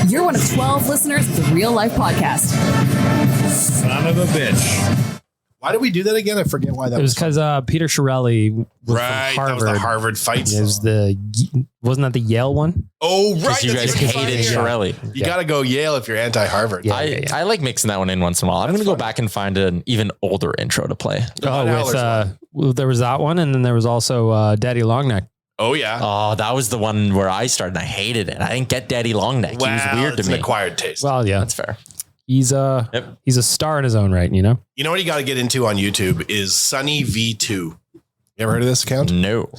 You're one of 12 listeners of the Real Life Podcast. Son of a bitch. Why did we do that again? I forget why that was. It was because Peter Chiarelli was right, from Harvard. That was the Harvard fight. It was wasn't that the Yale one? Oh, right. You guys hated Chiarelli. You got to go Yale if you're anti-Harvard. Yeah, I like mixing that one in once in a while. I'm going to go back and find an even older intro to play. There was that one, and then there was also Daddy Longneck. Oh, yeah. Oh, that was the one where I started and I hated it. I didn't get Daddy Longneck. Well, he was weird to me. It's an acquired taste. Well, yeah. That's fair. He's a star in his own right, you know? You know what you got to get into on YouTube is Sunny V2. You ever heard of this account? No.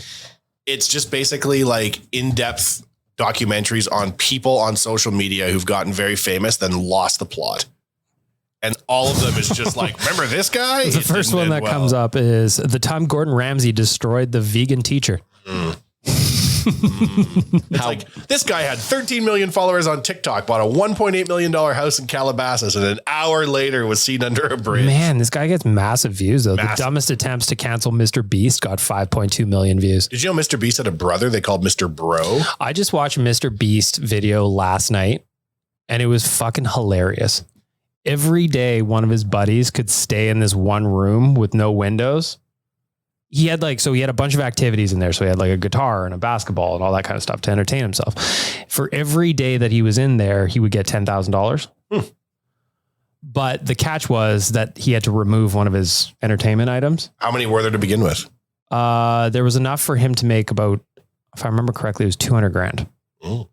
It's just basically like in-depth documentaries on people on social media who've gotten very famous, then lost the plot. And all of them is just like, remember this guy? The first one that comes up is the time Gordon Ramsay destroyed the vegan teacher. It's like this guy had 13 million followers on TikTok, bought a $1.8 million house in Calabasas, and an hour later was seen under a bridge. Man, this guy gets massive views though. The dumbest attempts to cancel Mr. Beast got 5.2 million views. Did you know Mr. Beast had a brother they called Mr. Bro? I just watched Mr. Beast video last night and it was fucking hilarious. Every day, one of his buddies could stay in this one room with no windows. He had a bunch of activities in there. So he had like a guitar and a basketball and all that kind of stuff to entertain himself. For every day that he was in there, he would get $10,000. But the catch was that he had to remove one of his entertainment items. How many were there to begin with? There was enough for him to make about, if I remember correctly, it was 200 grand. And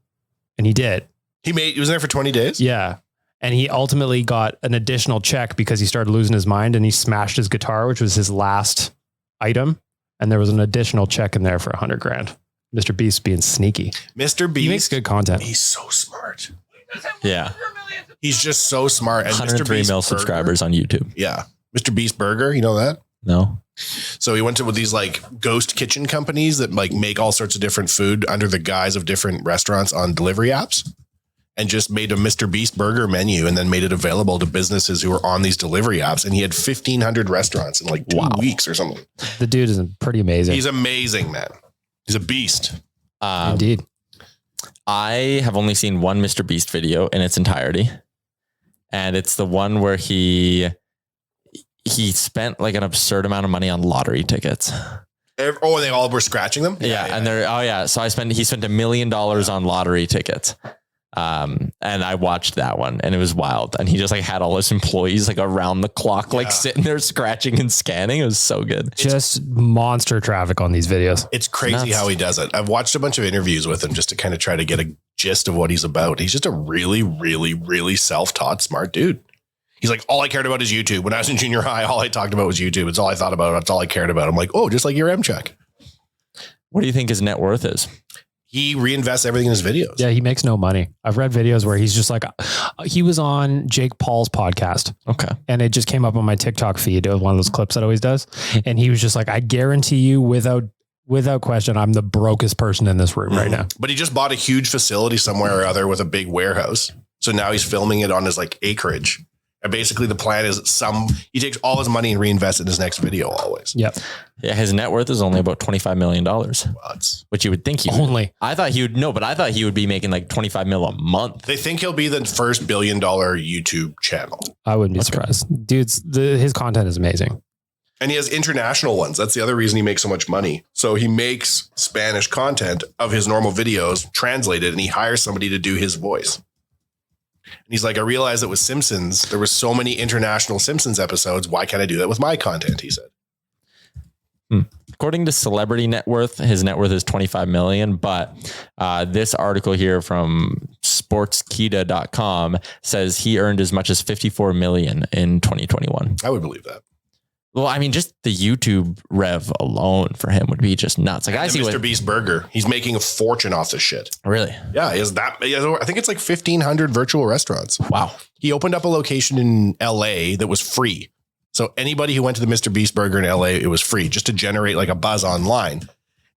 he did. He was there for 20 days? Yeah. And he ultimately got an additional check because he started losing his mind and he smashed his guitar, which was his last item, and there was an additional check in there for 100 grand. Mr. Beast being sneaky. Mr. Beast, he makes good content. He's so smart. Yeah, he's just so smart. And 103 mil subscribers on YouTube. Yeah, Mr. Beast Burger. You know that? No. So he went to with these like ghost kitchen companies that like make all sorts of different food under the guise of different restaurants on delivery apps. And just made a Mr. Beast burger menu and then made it available to businesses who were on these delivery apps. And he had 1,500 restaurants in like 2 weeks or something. The dude is pretty amazing. He's amazing, man. He's a beast. Indeed. I have only seen one Mr. Beast video in its entirety. And it's the one where he spent like an absurd amount of money on lottery tickets. Oh, they all were scratching them? Yeah. So he spent $1 million on lottery tickets. And I watched that one and it was wild. And he just like had all his employees like around the clock, like sitting there scratching and scanning. It was so good. Just monster traffic on these videos. It's crazy how he does it. I've watched a bunch of interviews with him just to kind of try to get a gist of what he's about. He's just a really, really, really self-taught, smart dude. He's like, all I cared about is YouTube. When I was in junior high, all I talked about was YouTube. It's all I thought about. It's all I cared about. I'm like, oh, just like your M-check. What do you think his net worth is? He reinvests everything in his videos. Yeah, he makes no money. I've read videos where he's just like, he was on Jake Paul's podcast. Okay. And it just came up on my TikTok feed of one of those clips that always does. And he was just like, I guarantee you without question, I'm the brokest person in this room right now. But he just bought a huge facility somewhere or other with a big warehouse. So now he's filming it on his like acreage. And basically the plan is he takes all his money and reinvests it in his next video always. Yep. Yeah. His net worth is only about $25 million, which you would think he would. Only. I thought he would. No, but I thought he would be making like 25 mil a month. They think he'll be the first $1 billion YouTube channel. I wouldn't be surprised. Dude's his content is amazing. And he has international ones. That's the other reason he makes so much money. So he makes Spanish content of his normal videos translated and he hires somebody to do his voice. And he's like, I realized that with Simpsons, there were so many international Simpsons episodes. Why can't I do that with my content? He said. According to Celebrity Net Worth, his net worth is 25 million. But this article here from sportskita.com says he earned as much as 54 million in 2021. I would believe that. Well, I mean, just the YouTube rev alone for him would be just nuts. Like I see Mr. Beast Burger. He's making a fortune off this shit. Really? Yeah. He has I think it's like 1,500 virtual restaurants. Wow. He opened up a location in LA that was free. So anybody who went to the Mr. Beast Burger in LA, it was free just to generate like a buzz online.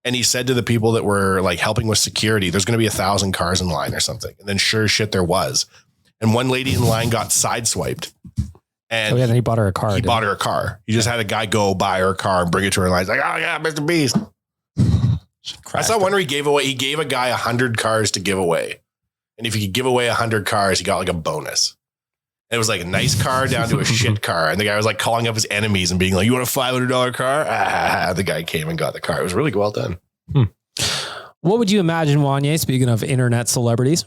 And he said to the people that were like helping with security, there's going to be 1,000 cars in line or something. And then sure as shit there was. And one lady in line got sideswiped. And then he bought her a car. He bought her a car. He just had a guy go buy her a car and bring it to her. And he's like, oh yeah, Mr. Beast. I saw one where he gave a guy 100 cars to give away. And if you could give away 100 cars, you got like a bonus. And it was like a nice car down to a shit car. And the guy was like calling up his enemies and being like, you want a $500 car? The guy came and got the car. It was really well done. What would you imagine, Wanye, speaking of internet celebrities?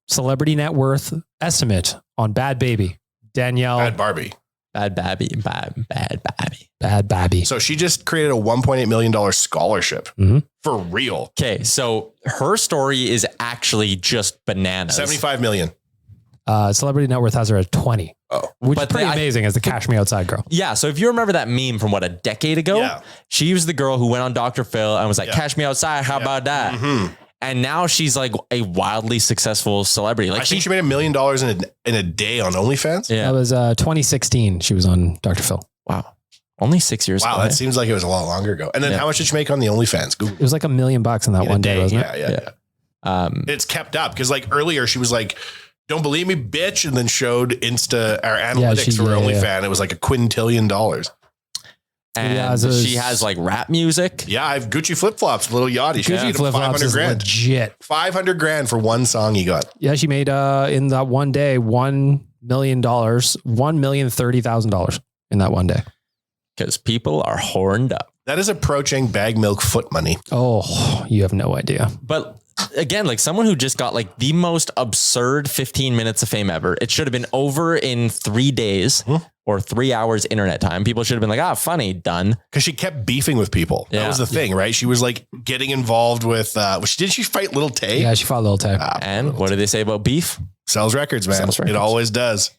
Celebrity net worth estimate on Bhad Bhabie. Danielle. Bhad Barbie. Bhad Bhabie. Bhad Bhabie. Bhad Bhabie. So she just created a $1.8 million scholarship for real. Okay, so her story is actually just bananas. 75 million. Celebrity net worth has her at 20. Oh, which is pretty amazing as the Cash Me Outside girl. Yeah. So if you remember that meme from a decade ago, she was the girl who went on Dr. Phil and was like, cash me outside. How about that? Mm-hmm. And now she's like a wildly successful celebrity. Like I think she made $1 million in a day on OnlyFans. Yeah. That was 2016. She was on Dr. Phil. Wow. Only 6 years ago. Wow. That seems like it was a lot longer ago. And then how much did she make on the OnlyFans? Google. It was like $1 million in that one day, wasn't it? Yeah. It's kept up because like earlier she was like, don't believe me, bitch. And then showed our analytics for OnlyFans. It was like $1 quintillion. And she has like rap music. Yeah, I have Gucci flip flops, little yachty. She made $500,000. Legit. $500,000 for one song he got. Yeah, she made in that one day $1 million, $1,030,000 in that one day. Because people are horned up. That is approaching bag milk foot money. Oh, you have no idea. But again, like someone who just got like the most absurd 15 minutes of fame ever. It should have been over in 3 days or 3 hours internet time. People should have been like, funny, done. Because she kept beefing with people. That was the thing, right? She was like getting involved with, did she fight Lil Tay? Yeah, she fought Lil Tay. And what did they say about beef? Sells records, man. It always does.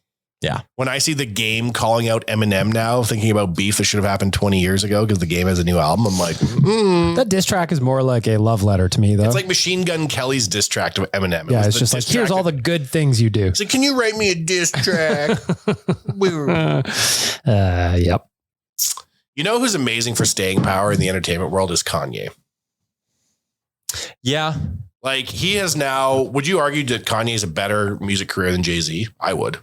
Yeah. When I see the Game calling out Eminem now, thinking about beef that should have happened 20 years ago because the Game has a new album, I'm like, That diss track is more like a love letter to me, though. It's like Machine Gun Kelly's diss track to Eminem. It's just like, here's all the good things you do. It's like, can you write me a diss track? Yep. You know who's amazing for staying power in the entertainment world is Kanye. Yeah. Like he has now, would you argue that Kanye is a better music career than Jay-Z? I would.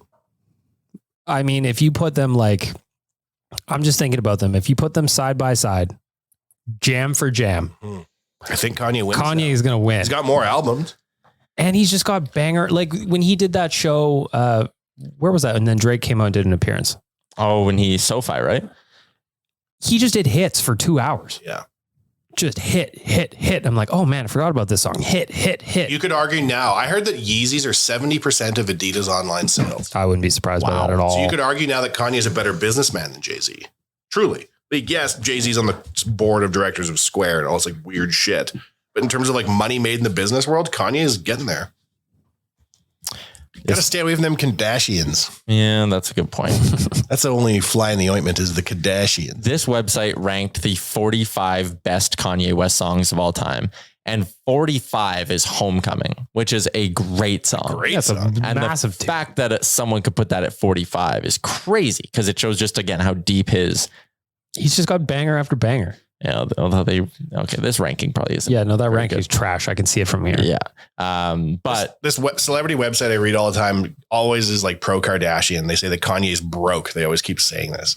I mean, if you put them I'm just thinking about them. If you put them side by side, jam for jam, I think Kanye wins. Kanye is going to win. He's got more albums. And he's just got banger. Like when he did that show, where was that? And then Drake came out and did an appearance. Oh, when he SoFi, right? He just did hits for 2 hours. Yeah. Just hit. I'm like, oh man, I forgot about this song. Hit. You could argue now. I heard that Yeezys are 70% of Adidas online sales. I wouldn't be surprised by that at all. So you could argue now that Kanye is a better businessman than Jay-Z. Truly. Like, yes, Jay-Z's on the board of directors of Square and all this like weird shit. But in terms of like money made in the business world, Kanye is getting there. Got to stay away from them Kardashians. Yeah, that's a good point. That's the only fly in the ointment is the Kardashians. This website ranked the 45 best Kanye West songs of all time. And 45 is Homecoming, which is a great song. And massive the fact that someone could put that at 45 is crazy because it shows just, again, how deep he's just got banger after banger. Yeah, although this ranking probably isn't. Yeah, no, that ranking is trash. I can see it from here. Yeah. But this celebrity website I read all the time always is like pro Kardashian. They say that Kanye's broke. They always keep saying this.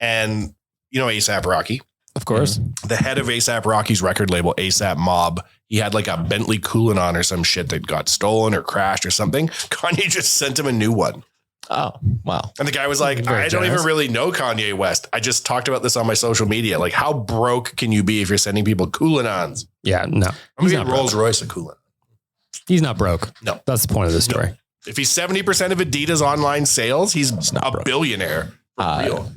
And you know, A$AP Rocky, of course, the head of A$AP Rocky's record label, A$AP Mob, he had like a Bentley Coolin or some shit that got stolen or crashed or something. Kanye just sent him a new one. Oh, wow. And the guy was like, I don't even really know Kanye West. I just talked about this on my social media. Like, how broke can you be if you're sending people Coolin-ons? Yeah, no. I'm going to get Rolls Royce a Coolin. He's not broke. No. That's the point of the story. No. If he's 70% of Adidas online sales, he's a billionaire. For real.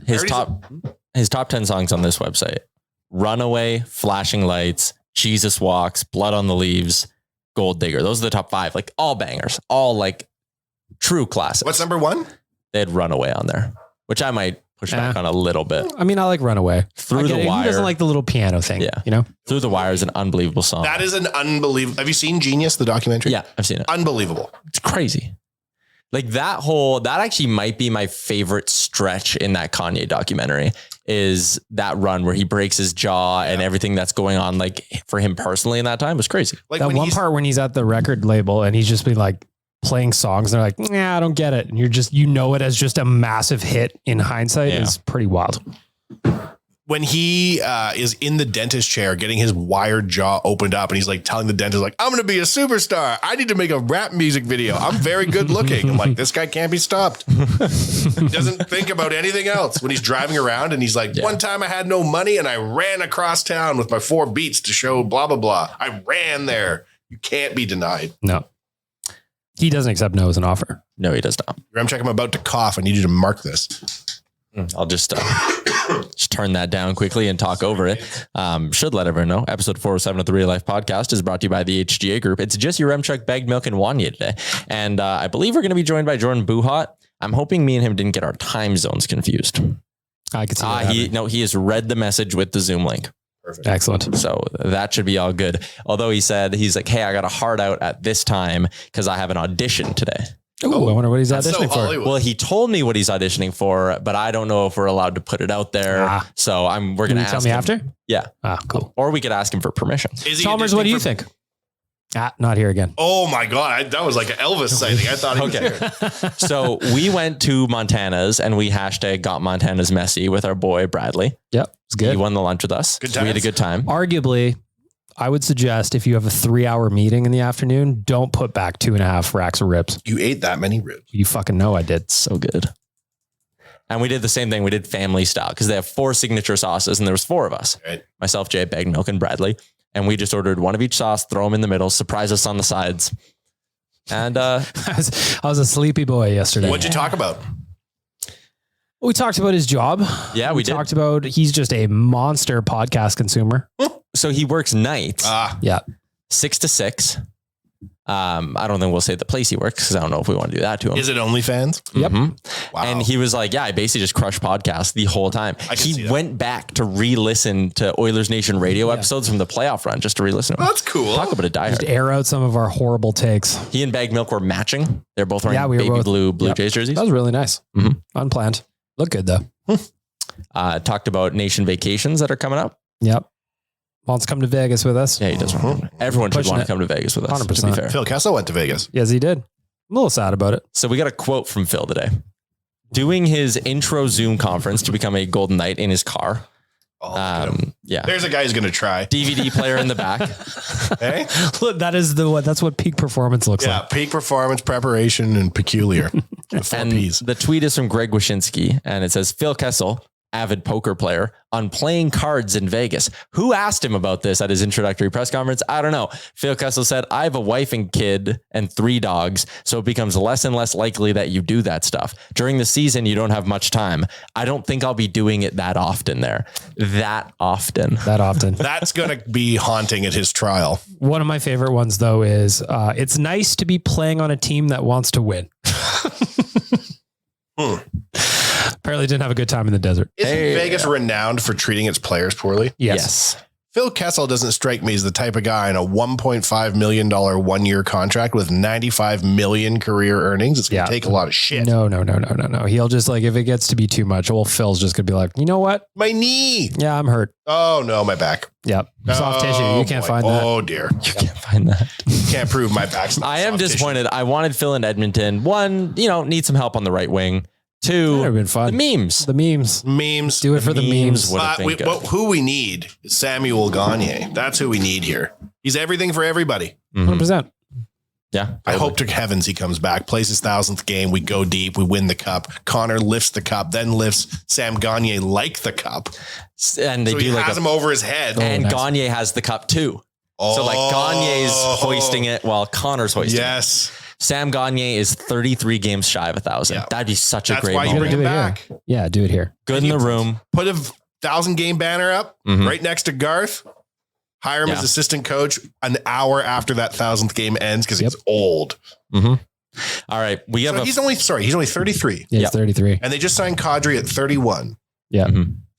His top 10 songs on this website: Runaway, Flashing Lights, Jesus Walks, Blood on the Leaves, Gold Digger. Those are the top 5, like all bangers, all like true classics. What's number 1? They had Runaway on there, which I might push back on a little bit. I mean, I like Runaway. Through the Wire. He doesn't like the little piano thing. Yeah. You know? Through the Wire is an unbelievable song. That is an unbelievable. Have you seen Genius, the documentary? Yeah, I've seen it. Unbelievable. It's crazy. Like that actually might be my favorite stretch in that Kanye documentary is that run where he breaks his jaw and everything that's going on, like for him personally in that time was crazy. Like that one part when he's at the record label and he's just been like playing songs and they're like, nah, I don't get it. And you know it as just a massive hit in hindsight is pretty wild. when he is in the dentist chair getting his wired jaw opened up and he's like telling the dentist, like, I'm going to be a superstar. I need to make a rap music video. I'm very good looking. I'm like, this guy can't be stopped. He doesn't think about anything else when he's driving around and he's like, one time I had no money and I ran across town with my 4 beats to show blah, blah, blah. I ran there. You can't be denied. No. He doesn't accept no as an offer. No, he does not. I'm checking. I'm about to cough. I need you to mark this. I'll just turn that down quickly and talk over it. Should let everyone know. Episode 407 of the Real Life Podcast is brought to you by the HGA Group. It's just your Remchuk, bagged milk, and Wanye today. And I believe we're going to be joined by Jordan Buhat. I'm hoping me and him didn't get our time zones confused. I could see that. He has read the message with the Zoom link. Perfect. Excellent. So that should be all good. Although he's like, hey, I got a hard out at this time because I have an audition today. Oh, I wonder what he's That's auditioning so for. Hollywood. Well, he told me what he's auditioning for, but I don't know if we're allowed to put it out there. So we're going to ask tell me him. after? Yeah. Cool. Or we could ask him for permission. Is he Chalmers, what do you auditioning think? Not here again. Oh my God. That was like an Elvis sighting. I thought he was here. So we went to Montana's and we hashtag got Montana's messy with our boy, Bradley. Yep. It's good. He won the lunch with us. Good So we had a times. good time. Arguably, I would suggest if you have a 3-hour meeting in the afternoon, don't put back 2.5 racks of ribs. You ate that many ribs. You fucking know I did. So good. And we did the same thing. We did family style because they have 4 signature sauces and there was 4 of us. Right. Myself, Jay, Bagged Milk, and Bradley. And we just ordered one of each sauce, throw them in the middle, surprise us on the sides. And I was a sleepy boy yesterday. What'd you talk about? We talked about his job. yeah, we did. talked about he's just a monster podcast consumer. So he works nights, Yeah. 6 to 6. I don't think we'll say the place he works because I don't know if we want to do that to him. Is it OnlyFans? Yep. Wow. And he was like, yeah, I basically just crushed podcasts the whole time. I can see He that. went back to re-listen to Oilers Nation radio episodes from the playoff run just to re-listen to them. That's cool. Talk about a Just diehard. air out some of our horrible takes. He and Bagged Milk were matching. They're both wearing We were baby both- blue Yep. Jays jerseys. That was really nice. Mhm. Unplanned. Look good though. Talked about nation vacations that are coming up. Yep. Wants to come to Vegas with us. Yeah, he does. Everyone should Pushing want it. to come to Vegas with us. 100%. To be fair. Phil Kessel went to Vegas. Yes, he did. I'm a little sad about it. So we got a quote from Phil today. Doing his intro Zoom conference to become a Golden Knight in his car. Yeah. There's a guy who's going to try. DVD player in the back. Hey? Look, that's what peak performance looks Yeah. like. Peak performance, preparation, and peculiar. The 4 And Ps. the tweet is from Greg Wyshynski, and it says, Phil Kessel, avid poker player, on playing cards in Vegas. Who asked him about this at his introductory press conference? I don't know. Phil Kessel said, I have a wife and kid and 3 dogs, so it becomes less and less likely that you do that stuff. During the season, you don't have much time. I don't think I'll be doing it that often there. That often. That often. That's going to be haunting at his trial. One of my favorite ones though is it's nice to be playing on a team that wants to win. Apparently didn't have a good time in the desert. Isn't Vegas renowned for treating its players poorly? Yes. Phil Kessel doesn't strike me as the type of guy in a $1.5 million 1-year contract with 95 million career earnings. It's going to take a lot of shit. No. He'll just like, if it gets to be too much, Phil's just gonna be like, you know what? My knee. Yeah, I'm hurt. Oh, no, my back. Yep. Soft tissue. You can't boy. find that. Oh, dear. You can't find that. Can't prove my back's not I am soft tissue. disappointed. I wanted Phil in Edmonton. 1, need some help on the right wing. That would 2, have been fun. the memes. The memes. Memes. Do it for the memes. would have been good. Who we need is Samuel Gagne. That's who we need here. He's everything for everybody. 100%. Yeah. I hope to heavens he comes back, plays his 1,000th game. We go deep. We win the cup. Connor lifts the cup, then lifts Sam Gagne like the cup. And they So do he like has him over his head. and nice. Gagne has the cup too. Oh, So like Gagne's hoisting it while Connor's hoisting it. Yes. Sam Gagne is 33 games shy of 1,000. Yeah. That'd be such a That's great why you moment. bring him Do it here. back. Yeah, do it here. Good in the room. Put a 1,000 game banner up Mhm. right next to Garth. Hire him Yeah. as assistant coach an hour after that 1,000th game ends because Yep. he's old. All right. We have So he's only 33. Yeah, Yep. it's 33. And they just signed Kadri at 31, Yeah,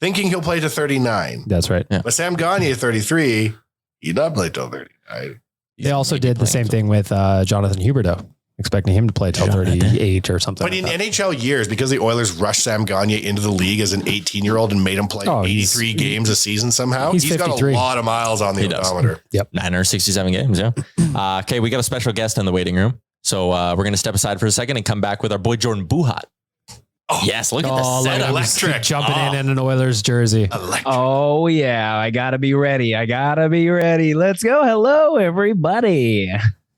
thinking he'll play to 39. that's right. Yeah. But Sam Gagne at 33, he'd not play till 39. They also did the same thing with Jonathan Huberdeau, expecting him to play till 38 or something. But in like that. NHL years, because the Oilers rushed Sam Gagne into the league as an 18-year-old and made him play Oh, 83 games a season somehow, he's he's got a 53. lot of miles on the He does. odometer. 967 games. Yeah. Okay. We got a special guest in the waiting room. So we're going to step aside for a second and come back with our boy Jordan Buhat. Yes, look at Oh, the look at setup. him Electric. jumping Oh. in an Oilers jersey. Electric. Oh yeah, I gotta be ready. Let's go. Hello, everybody.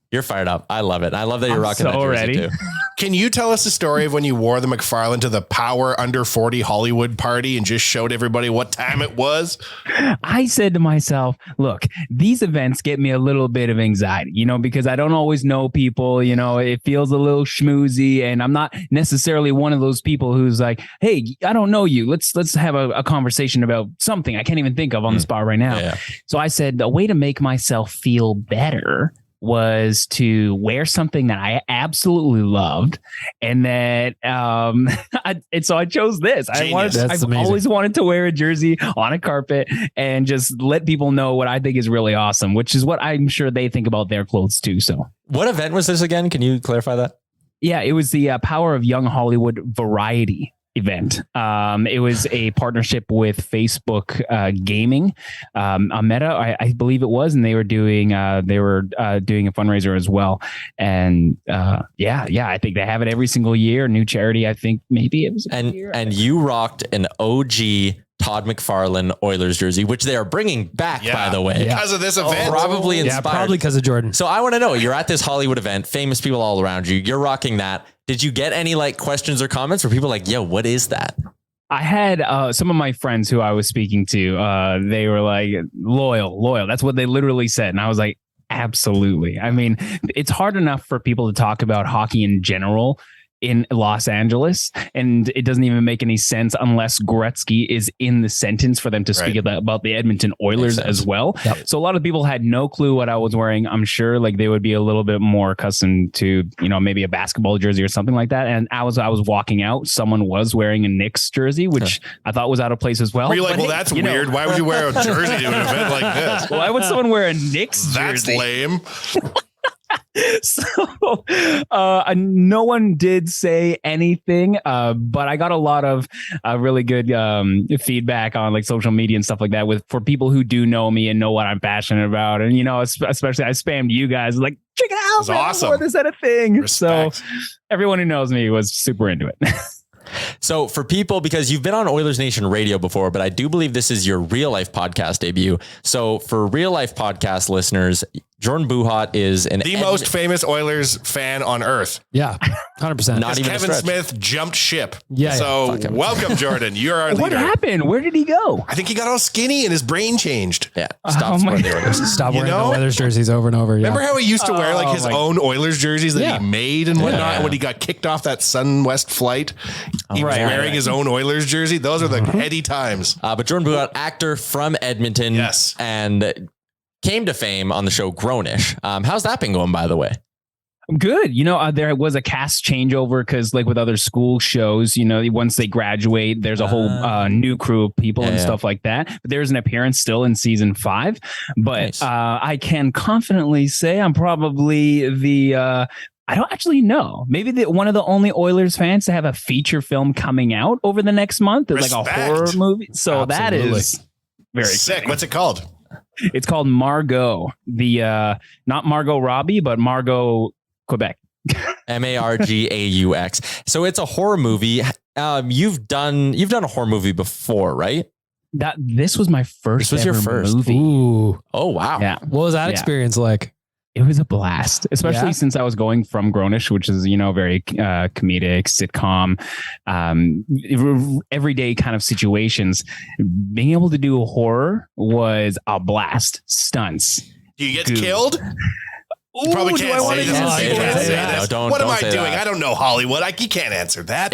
You're fired up. I love it. I love that you're I'm rocking so that jersey ready. too. Can you tell us the story of when you wore the McFarlane to the Power Under 40 Hollywood party and just showed everybody what time it was? I said to myself, look, these events get me a little bit of anxiety, because I don't always know people, it feels a little schmoozy, and I'm not necessarily one of those people who's like, hey, I don't know you. Let's have a conversation about something I can't even think of on the spot right now. Yeah. So I said, the way to make myself feel better was to wear something that I absolutely loved, and that so I chose this. Genius. I've amazing. always wanted to wear a jersey on a carpet and just let people know what I think is really awesome, which is what I'm sure they think about their clothes too. So What event was this again? Can you clarify that? yeah, it was the Power of Young Hollywood variety event. It was a partnership with Facebook Gaming, Meta, I believe it was, and they were doing a fundraiser as well. And I think they have it every single year. New charity, I think maybe it was. And you rocked an OG Todd McFarlane Oilers jersey, which they are bringing back, by the way. Because of this event. Probably inspired. Yeah, probably because of Jordan. So I want to know, you're at this Hollywood event, famous people all around you. You're rocking that. Did you get any questions or comments where people like, yo, what is that? I had some of my friends who I was speaking to, they were like, loyal. That's what they literally said. And I was like, absolutely. I mean, it's hard enough for people to talk about hockey in general in Los Angeles, and it doesn't even make any sense unless Gretzky is in the sentence for them to speak about the Edmonton Oilers as well. Yep. So a lot of people had no clue what I was wearing. I'm sure they would be a little bit more accustomed to, maybe a basketball jersey or something like that. And I was walking out, someone was wearing a Knicks jersey, which I thought was out of place as well. Were you like, well, that's weird. Why would you wear a jersey to an event like this? Why would someone wear a Knicks jersey? That's lame. So no one did say anything, but I got a lot of really good feedback on social media and stuff like that for people who do know me and know what I'm passionate about. And, especially I spammed you guys like, check it out. That's awesome. Or this at a thing. Respect. So everyone who knows me was super into it. So for people, because you've been on Oilers Nation radio before, but I do believe this is your real life podcast debut. So for real life podcast listeners, Jordan Buhat is the most famous Oilers fan on earth. Yeah, 100%. Not even Kevin Smith jumped ship. Yeah. So welcome, Jordan. You're our leader. What happened? Where did he go? I think he got all skinny and his brain changed. Yeah. Stop supporting the Oilers. Stop wearing the Oilers jerseys over and over. Yeah. Remember how he used to wear his own Oilers jerseys that he made and whatnot? Yeah. When he got kicked off that Sun West flight, he was wearing his own Oilers jersey. Those are the heady times. But Jordan Buhat, actor from Edmonton. Yes. And came to fame on the show Grownish. How's that been going, by the way? Good. There was a cast changeover because with other school shows, once they graduate, there's a whole new crew of people and stuff like that. But there's an appearance still in season 5. But Nice. I can confidently say I'm probably the I don't actually know. Maybe one of the only Oilers fans to have a feature film coming out over the next month. It's like a horror movie. So that is very sick. exciting. What's it called? It's called Margaux. The not Margot Robbie, but Margaux, Quebec. Margaux. So it's a horror movie. You've done a horror movie before, right? This was my first. This was your first movie. Ooh. Oh wow. Yeah. What was that experience like? It was a blast, especially since I was going from Grownish, which is, very comedic, sitcom, everyday kind of situations. Being able to do horror was a blast. Stunts. Do you get killed? You probably can't say this. What am I doing? I don't know Hollywood. You can't answer that.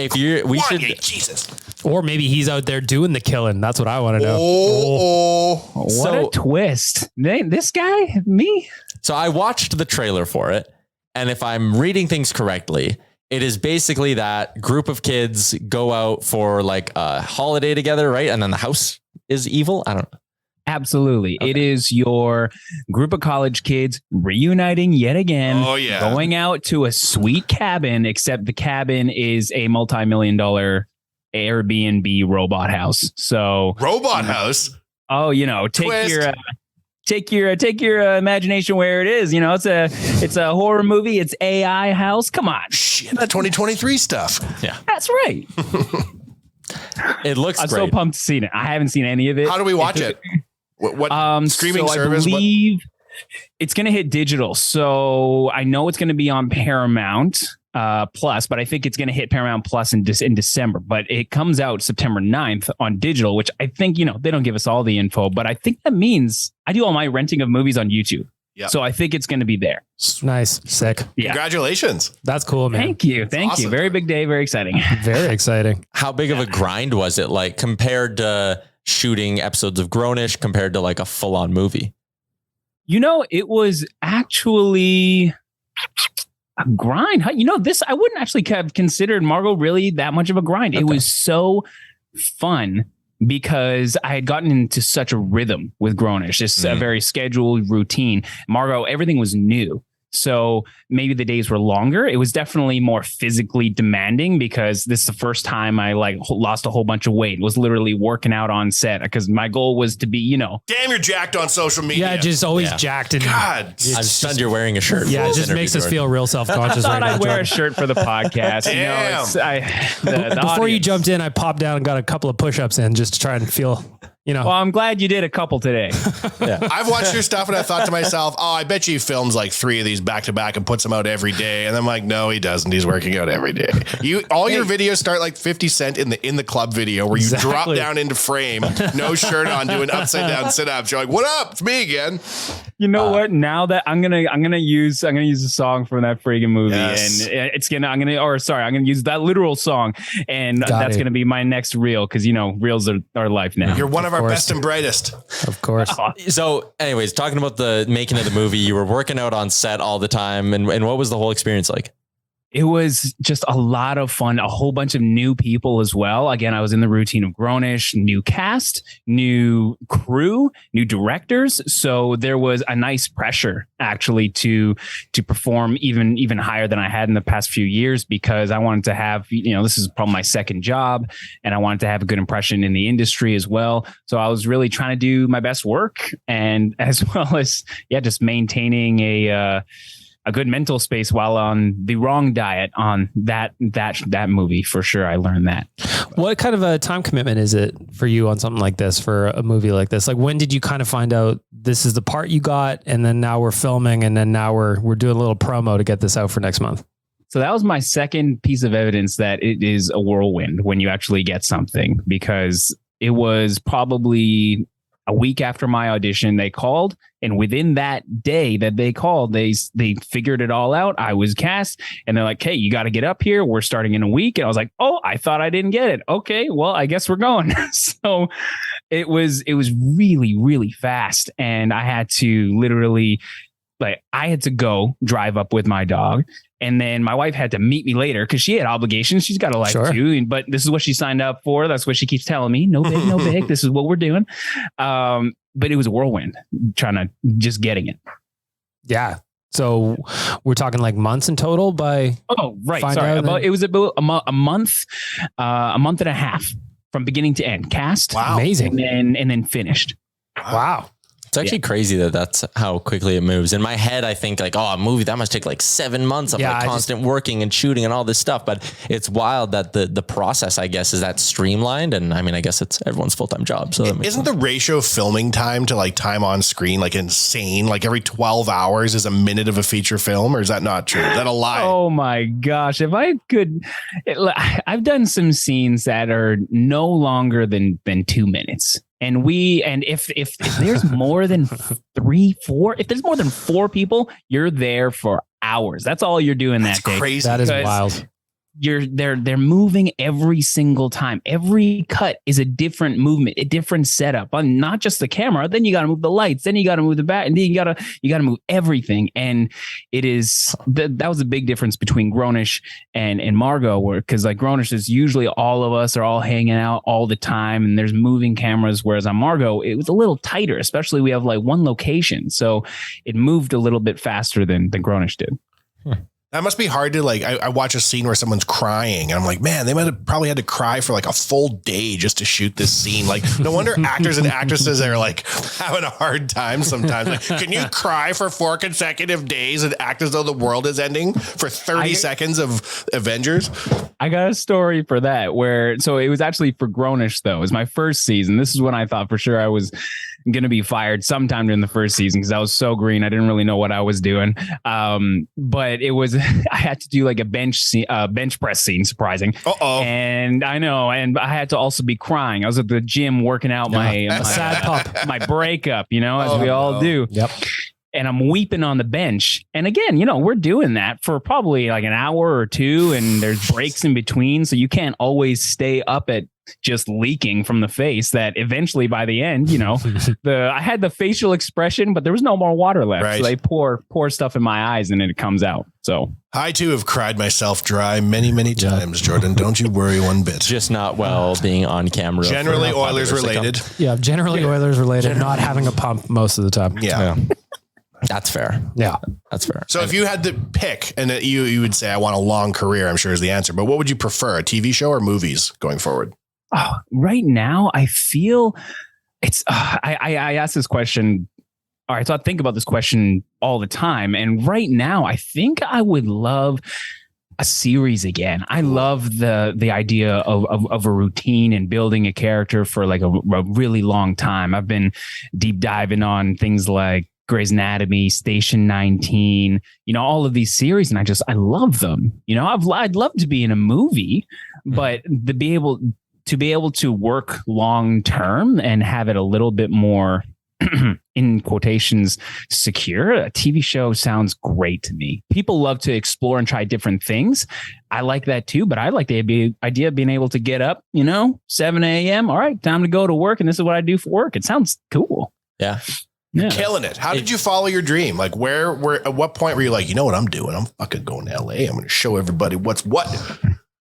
Jesus. Or maybe he's out there doing the killing. That's what I want to know. What a twist. This guy, me. So I watched the trailer for it, and if I'm reading things correctly, it is basically that group of kids go out for a holiday together, right? And then the house is evil. I don't know. Absolutely. Okay. It is your group of college kids reuniting yet again. Oh, yeah. Going out to a sweet cabin, except the cabin is a multi-million-dollar Airbnb robot house. So robot house. Oh, take take your imagination where it is. You know, it's a horror movie. It's AI house. Come on. Shit, that's 2023 stuff. Yeah. That's right. It looks I'm great. so pumped to see it. I haven't seen any of it. How do we watch it? What streaming so service? I believe it's going to hit digital. So I know it's going to be on Paramount Plus, but I think it's going to hit Paramount Plus in December. But it comes out September 9th on digital, which I think, you know, they don't give us all the info, but I think that means I do all my renting of movies on YouTube. Yep. So I think it's going to be there. Nice. Sick. Yeah. Congratulations. That's cool, man. Thank you. Awesome. Very big day. Very exciting. Very exciting. How big of a grind was it, like, compared to shooting episodes of Grownish compared to like a full-on movie? You know, it was actually a grind. You know, this, I wouldn't actually have considered Margaux really that much of a grind. It was so fun because I had gotten into such a rhythm with Grownish, just a very scheduled routine. Margaux, everything was new. So maybe the days were longer. It was definitely more physically demanding because this is the first time I like lost a whole bunch of weight. Was literally working out on set because my goal was to be, you know. Damn, you're jacked on social media. Yeah, just always jacked. And God. I'm stunned you're wearing a shirt. Yeah, it This just interview, makes us Jordan. feel real self-conscious I right thought now. I'd wear a Jordan. shirt for the podcast. Damn. You know, the Before you audience. jumped in, I popped down and got a couple of push-ups in just to try and feel, you know. Well, I'm glad you did a couple today. I've watched your stuff and I thought to myself, oh, I bet you he films like 3 of these back to back and puts them out every day. And I'm like, no, he doesn't. He's working out every day. All your videos start like 50 Cent in the club video where you drop down into frame, no shirt on, doing upside down sit-ups. You're like, what up? It's me again. You know what? Now that I'm gonna use a song from that friggin' movie, Yes. and I'm gonna use that literal song, and that's gonna be my next reel because you know reels are life now. You're one of our course. best and brightest. Of course. So anyways, talking about the making of the movie, you were working out on set all the time. And what was the whole experience like? It was just a lot of fun, a whole bunch of new people as well. Again, I was in the routine of Grownish, new cast, new crew, new directors. So there was a nice pressure actually to perform even higher than I had in the past few years because I wanted to have, you know, this is probably my second job and I wanted to have a good impression in the industry as well. So I was really trying to do my best work and as well as, just maintaining a good mental space while on the wrong diet on that movie for sure. I learned that. What kind of a time commitment is it for you on something like this, for a movie like this? Like when did you kind of find out this is the part you got and then now we're filming and then now we're doing a little promo to get this out for next month? So that was my second piece of evidence that it is a whirlwind when you actually get something, because it was probably a week after my audition, they called, and within that day that they called, they figured it all out. I was cast, and they're like, "Hey, you got to get up here. We're starting in a week." And I was like, "Oh, I thought I didn't get it. Okay, well, I guess we're going." So it was really, really fast, and I had to literally, I had to go drive up with my dog. And then my wife had to meet me later because she had obligations. She's got a life too. But this is what she signed up for. That's what she keeps telling me. No big, no big. This is what we're doing. But it was a whirlwind trying to just getting it. Yeah. So we're talking like months in total by. Oh, right. Sorry. It was about a month and a half from beginning to end. Cast. Wow. Amazing. And then finished. Wow. It's actually crazy that that's how quickly it moves. In my head, I think like, oh, a movie that must take like 7 months of like constant working and shooting and all this stuff. But it's wild that the process, I guess, is that streamlined. And I mean, I guess it's everyone's full-time job. So isn't the ratio of filming time to like time on screen like insane? Like every 12 hours is a minute of a feature film, or is that not true? Is that a lie? Oh my gosh. If I could, I've done some scenes that are no longer than 2 minutes. And if there's more than 3, 4, if there's more than 4 people, you're there for hours. That's all you're doing that day. Crazy. That is wild. They're moving every single time. Every cut is a different movement, a different setup. On not just the camera. Then you got to move the lights. Then you got to move the back, and then you got to move everything. And it is that was a big difference between Grownish and Margaux, because like Grownish is usually all of us are all hanging out all the time, and there's moving cameras. Whereas on Margaux, it was a little tighter. Especially we have like one location, so it moved a little bit faster than Grownish did. That must be hard to like, I watch a scene where someone's crying and I'm like, man, they might have probably had to cry for like a full day just to shoot this scene. Like, no wonder actors and actresses are like having a hard time sometimes. Like, can you cry for 4 consecutive days and act as though the world is ending for 30 seconds of Avengers? I got a story for that so it was actually for Grownish though. It was my first season. This is when I thought for sure I was going to be fired sometime during the first season because I was so green. I didn't really know what I was doing. But it was, I had to do like a bench press scene, surprising. And I know. And I had to also be crying. I was at the gym working out my sad pup, my breakup, as we all do. Yep. And I'm weeping on the bench. And again, we're doing that for probably like an hour or two, and there's breaks in between. So you can't always stay up at just leaking from the face. That eventually by the end, I had the facial expression, but there was no more water left. Right. So they pour stuff in my eyes and then it comes out. So I too have cried myself dry many, many times, Jordan. Don't you worry one bit. Just not being on camera. Generally Oilers related. Yeah, generally Oilers related, not having a pump most of the time. Yeah. That's fair. Yeah. That's fair. So if you had to pick, and you would say, I want a long career, I'm sure is the answer, but what would you prefer, a TV show or movies going forward? Oh, right now, I feel it's, I asked this question. All right. So I think about this question all the time. And right now, I think I would love a series again. I love the idea of a routine and building a character for like a really long time. I've been deep diving on things like Grey's Anatomy, Station 19, all of these series. And I love them. I'd love to be in a movie, but to be able to work long term and have it a little bit more in quotations secure, a TV show sounds great to me. People love to explore and try different things. I like that too, but I like the idea of being able to get up, 7 a.m. All right, time to go to work. And this is what I do for work. It sounds cool. Yeah. You're killing it. How did you follow your dream? Like where, at what point were you like, you know what I'm doing? I'm fucking going to LA. I'm going to show everybody what's what.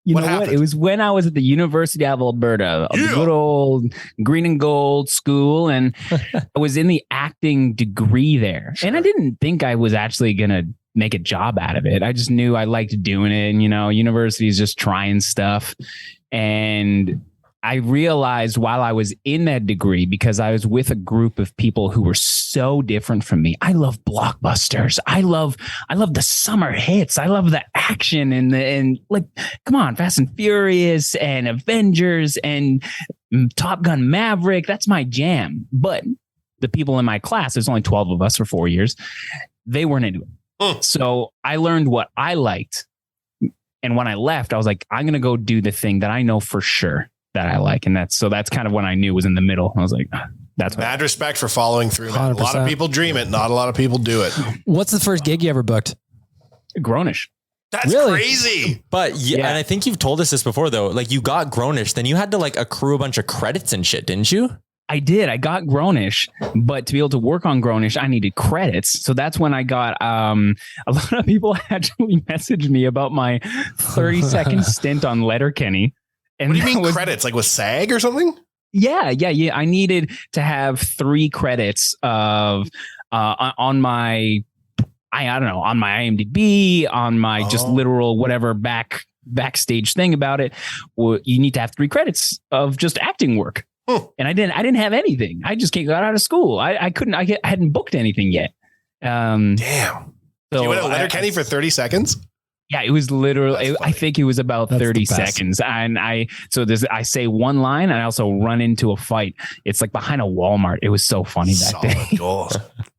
What happened? It was when I was at the University of Alberta, a good old green and gold school. And I was in the acting degree there. Sure. And I didn't think I was actually going to make a job out of it. I just knew I liked doing it. And, university is just trying stuff. And I realized while I was in that degree, because I was with a group of people who were so different from me. I love blockbusters. I love the summer hits. I love the action and like, come on, Fast and Furious and Avengers and Top Gun Maverick. That's my jam. But the people in my class, there's only 12 of us for 4 years. They weren't into it. So I learned what I liked. And when I left, I was like, I'm going to go do the thing that I know for sure that I like. And that's kind of when I knew it was in the middle. I was like, that's mad respect for following through. Man. A lot of people dream it. Not a lot of people do it. What's the first gig you ever booked? Grownish. That's crazy. But yeah, and I think you've told us this before though. Like you got Grownish, then you had to like accrue a bunch of credits and shit, didn't you? I did. I got Grownish, but to be able to work on Grownish, I needed credits. So that's when I got a lot of people actually messaged me about my 30-second stint on Letterkenny. And what do you mean credits? Like with SAG or something? Yeah. I needed to have 3 credits of on my, I don't know, on my IMDb, on my just literal whatever backstage thing about it. Well, you need to have 3 credits of just acting work. And I didn't have anything. I just got out of school. I hadn't booked anything yet. Damn. So you went to Letterkenny for 30 seconds? Yeah, it was literally, I think it was about 30 seconds. And I say one line and I also run into a fight. It's like behind a Walmart. It was so funny that day. Goal.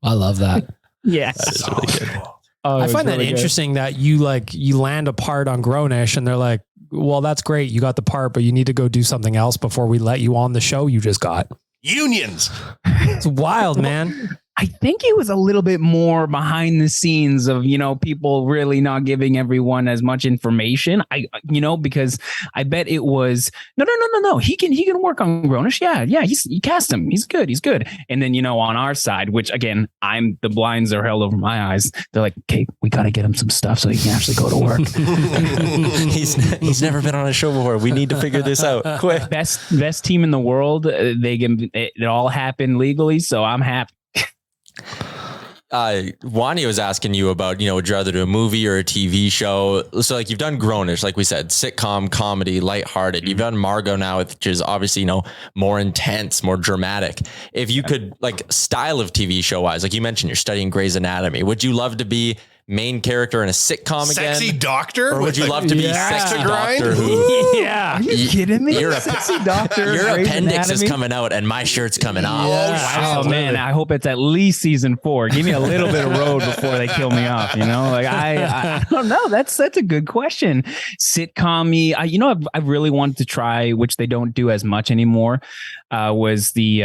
I love that. Yes. That is really good. I find that interesting that you land a part on Grownish and they're like, well, that's great. You got the part, but you need to go do something else before we let you on the show you just got. Unions. It's wild, man. I think it was a little bit more behind the scenes of, people really not giving everyone as much information. Because I bet it was no. He can work on Grownish. Yeah. You cast him. He's good. And then, on our side, which again, the blinds are held over my eyes. They're like, okay, we got to get him some stuff so he can actually go to work. He's never been on a show before. We need to figure this out quick. Best team in the world. It all happened legally. So I'm happy. Wani was asking you about, would you rather do a movie or a TV show? So like you've done Grownish, like we said, sitcom, comedy, lighthearted. You've done Margaux now, which is obviously, more intense, more dramatic. If you could like style of TV show wise, like you mentioned, you're studying Grey's Anatomy. Would you love to be main character in a sitcom again? Sexy doctor? Or would you love to be sexy doctor? Yeah. Are you kidding me? You're a sexy doctor. Your Grey's appendix Anatomy? is coming out and my shirt's coming off. Oh man, I hope it's at least season 4. Give me a little bit of road before they kill me off. Like I don't know. That's a good question. Sitcom-y. I really wanted to try, which they don't do as much anymore. Was the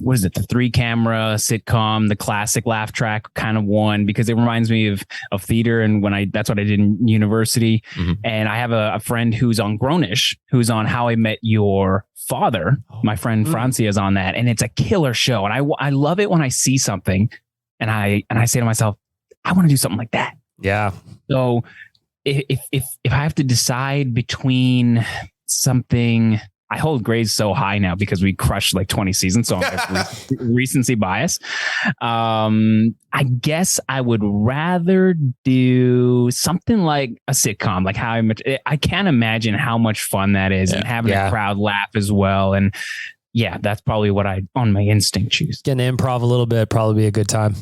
what is it? The 3-camera sitcom, the classic laugh track kind of one, because it reminds me of theater, and that's what I did in university. Mm-hmm. And I have a friend who's on Grownish, who's on How I Met Your Father. My friend Francia is on that, and it's a killer show. And I love it when I see something, and I say to myself, I want to do something like that. Yeah. So if I have to decide between something. I hold grades so high now because we crushed like 20 seasons. So I have recency bias. I guess I would rather do something like a sitcom, like I can't imagine how much fun that is, and having a crowd laugh as well. And that's probably what I, on my instinct, choose. Getting improv a little bit, probably be a good time.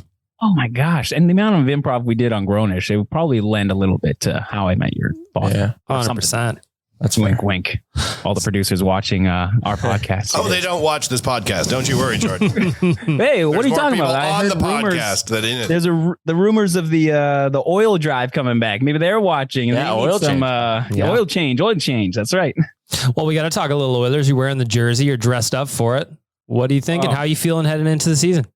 Oh my gosh. And the amount of improv we did on Grownish, it would probably lend a little bit to How I Met Your Father. Yeah, 100%. That's wink, wink. All the producers watching our podcast. Oh, they don't watch this podcast. Don't you worry, Jordan. Hey, what are you talking about? I on heard the rumors, podcast that in it. There's the rumors of the oil drive coming back. Maybe they're watching. And oil change. Oil change. That's right. Well, we got to talk a little Oilers. You're wearing the jersey. You're dressed up for it. What do you think, and how are you feeling heading into the season?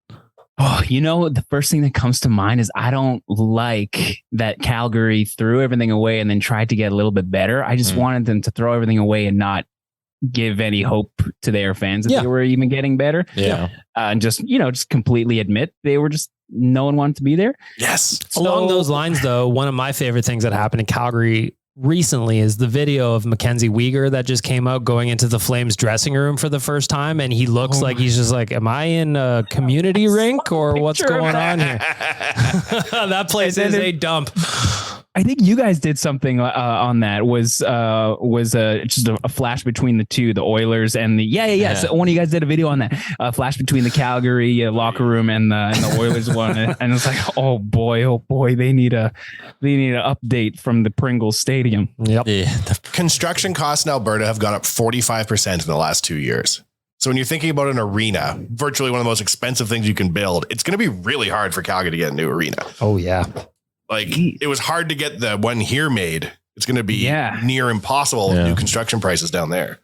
Oh, the first thing that comes to mind is I don't like that Calgary threw everything away and then tried to get a little bit better. I just wanted them to throw everything away and not give any hope to their fans that they were even getting better. Yeah. And just completely admit no one wanted to be there. Yes. Along those lines, though, one of my favorite things that happened in Calgary recently is the video of Mackenzie Weegar that just came out going into the Flames dressing room for the first time. And he looks like he's just like, am I in a community rink or what's going on here? That place is a dump. I think you guys did something on that. Was just a flash between the two, the Oilers and the So one of you guys did a video on that flash between the Calgary locker room and the Oilers one, and it's like, oh boy, they need an update from the Pringles Stadium. Yep. Yeah. Construction costs in Alberta have gone up 45% in the last 2 years. So when you're thinking about an arena, virtually one of the most expensive things you can build, it's going to be really hard for Calgary to get a new arena. Oh yeah. Like it was hard to get the one here made. It's going to be near impossible with new construction prices down there.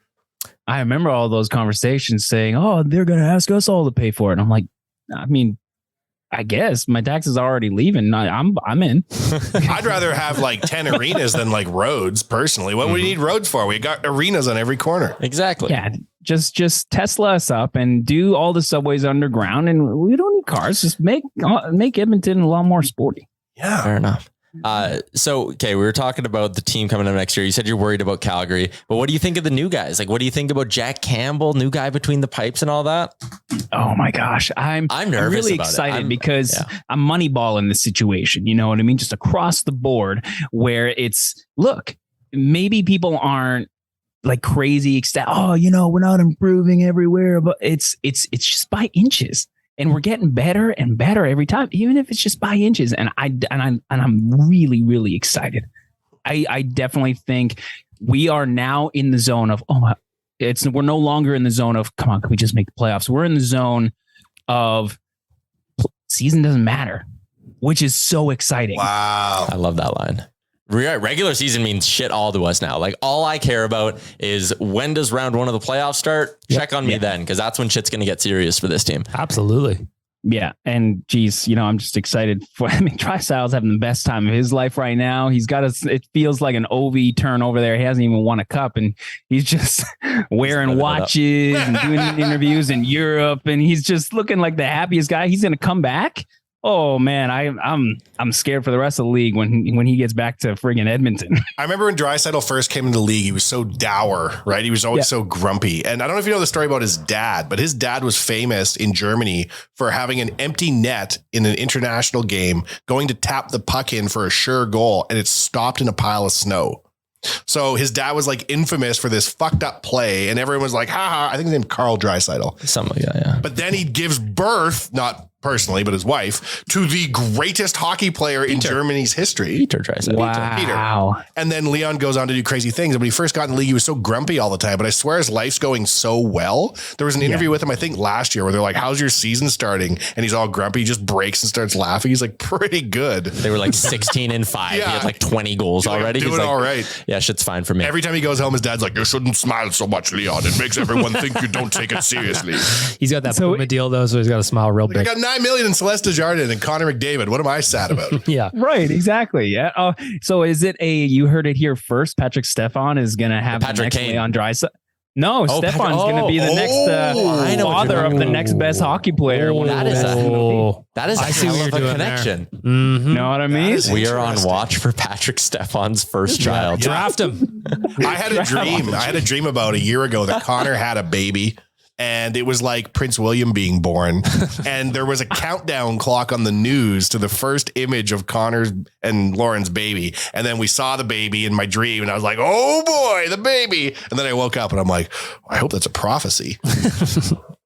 I remember all those conversations saying, "Oh, they're going to ask us all to pay for it." And I'm like, I mean, I guess my taxes are already leaving. I'm in. I'd rather have like 10 arenas than like roads. Personally, what would you need roads for? We got arenas on every corner. Exactly. Yeah. Just Tesla us up and do all the subways underground, and we don't need cars. Just make Edmonton a lot more sporty. Yeah. Fair enough. We were talking about the team coming up next year. You said you're worried about Calgary, but what do you think of the new guys? Like, what do you think about Jack Campbell, new guy between the pipes and all that? Oh my gosh. I'm nervous really about excited because I'm moneyballing this situation. You know what I mean? Just across the board where look, maybe people aren't like crazy ecstatic. Oh, we're not improving everywhere, but it's just by inches. And we're getting better and better every time, even if it's just by inches. And I'm really, really excited. I definitely think we are now in the zone of, we're no longer in the zone of, come on, can we just make the playoffs? We're in the zone of season doesn't matter, which is so exciting. Wow. I love that line. Regular season means shit all to us now. Like all I care about is when does round 1 of the playoffs start? Check on me then, because that's when shit's going to get serious for this team. Absolutely. Yeah. And geez, I'm just excited Tri-Styles having the best time of his life right now. He's got it feels like an OV turn over there. He hasn't even won a cup and he's just wearing watches and doing interviews in Europe. And he's just looking like the happiest guy. He's going to come back. Oh man, I'm scared for the rest of the league when he gets back to friggin' Edmonton. I remember when Draisaitl first came into the league, he was so dour, right? He was always so grumpy. And I don't know if you know the story about his dad, but his dad was famous in Germany for having an empty net in an international game, going to tap the puck in for a sure goal, and it stopped in a pile of snow. So his dad was like infamous for this fucked up play, and everyone was like, haha, I think his name's Carl Draisaitl. Something like that, yeah. But then he gives birth, not personally, but his wife, to the greatest hockey player in Germany's history. Peter Draisaitl. Wow. And then Leon goes on to do crazy things. When he first got in the league, he was so grumpy all the time. But I swear his life's going so well. There was an interview with him, I think last year, where they're like, how's your season starting? And he's all grumpy. He just breaks and starts laughing. He's like, pretty good. They were like 16-5. He had like 20 goals You're already. Doing He's like, all right. Yeah, shit's fine for me. Every time he goes home, his dad's like, you shouldn't smile so much, Leon. It makes everyone think you don't take it seriously. He's got that Puma deal though, so he's got to smile real I big. got $9 million in Celeste Desjardins and Connor McDavid. What am I sad about? Yeah. Right, exactly. Yeah. So is it you heard it here first? Patrick Stefan is going to have Patrick the next Kane. Leon Draisaitl. No, Stefan's going to be the next I know what father you're of the next best hockey player. That is I see hell what of you're a doing connection. Mm-hmm. You know what I mean? is We are on interesting. watch for Patrick Stefan's first child. Draft him. I had a dream. I had a dream about a year ago that Connor had a baby. And it was like Prince William being born. And there was a countdown clock on the news to the first image of Connor's and Lauren's baby. And then we saw the baby in my dream. And I was like, oh boy, the baby. And then I woke up and I'm like, I hope that's a prophecy.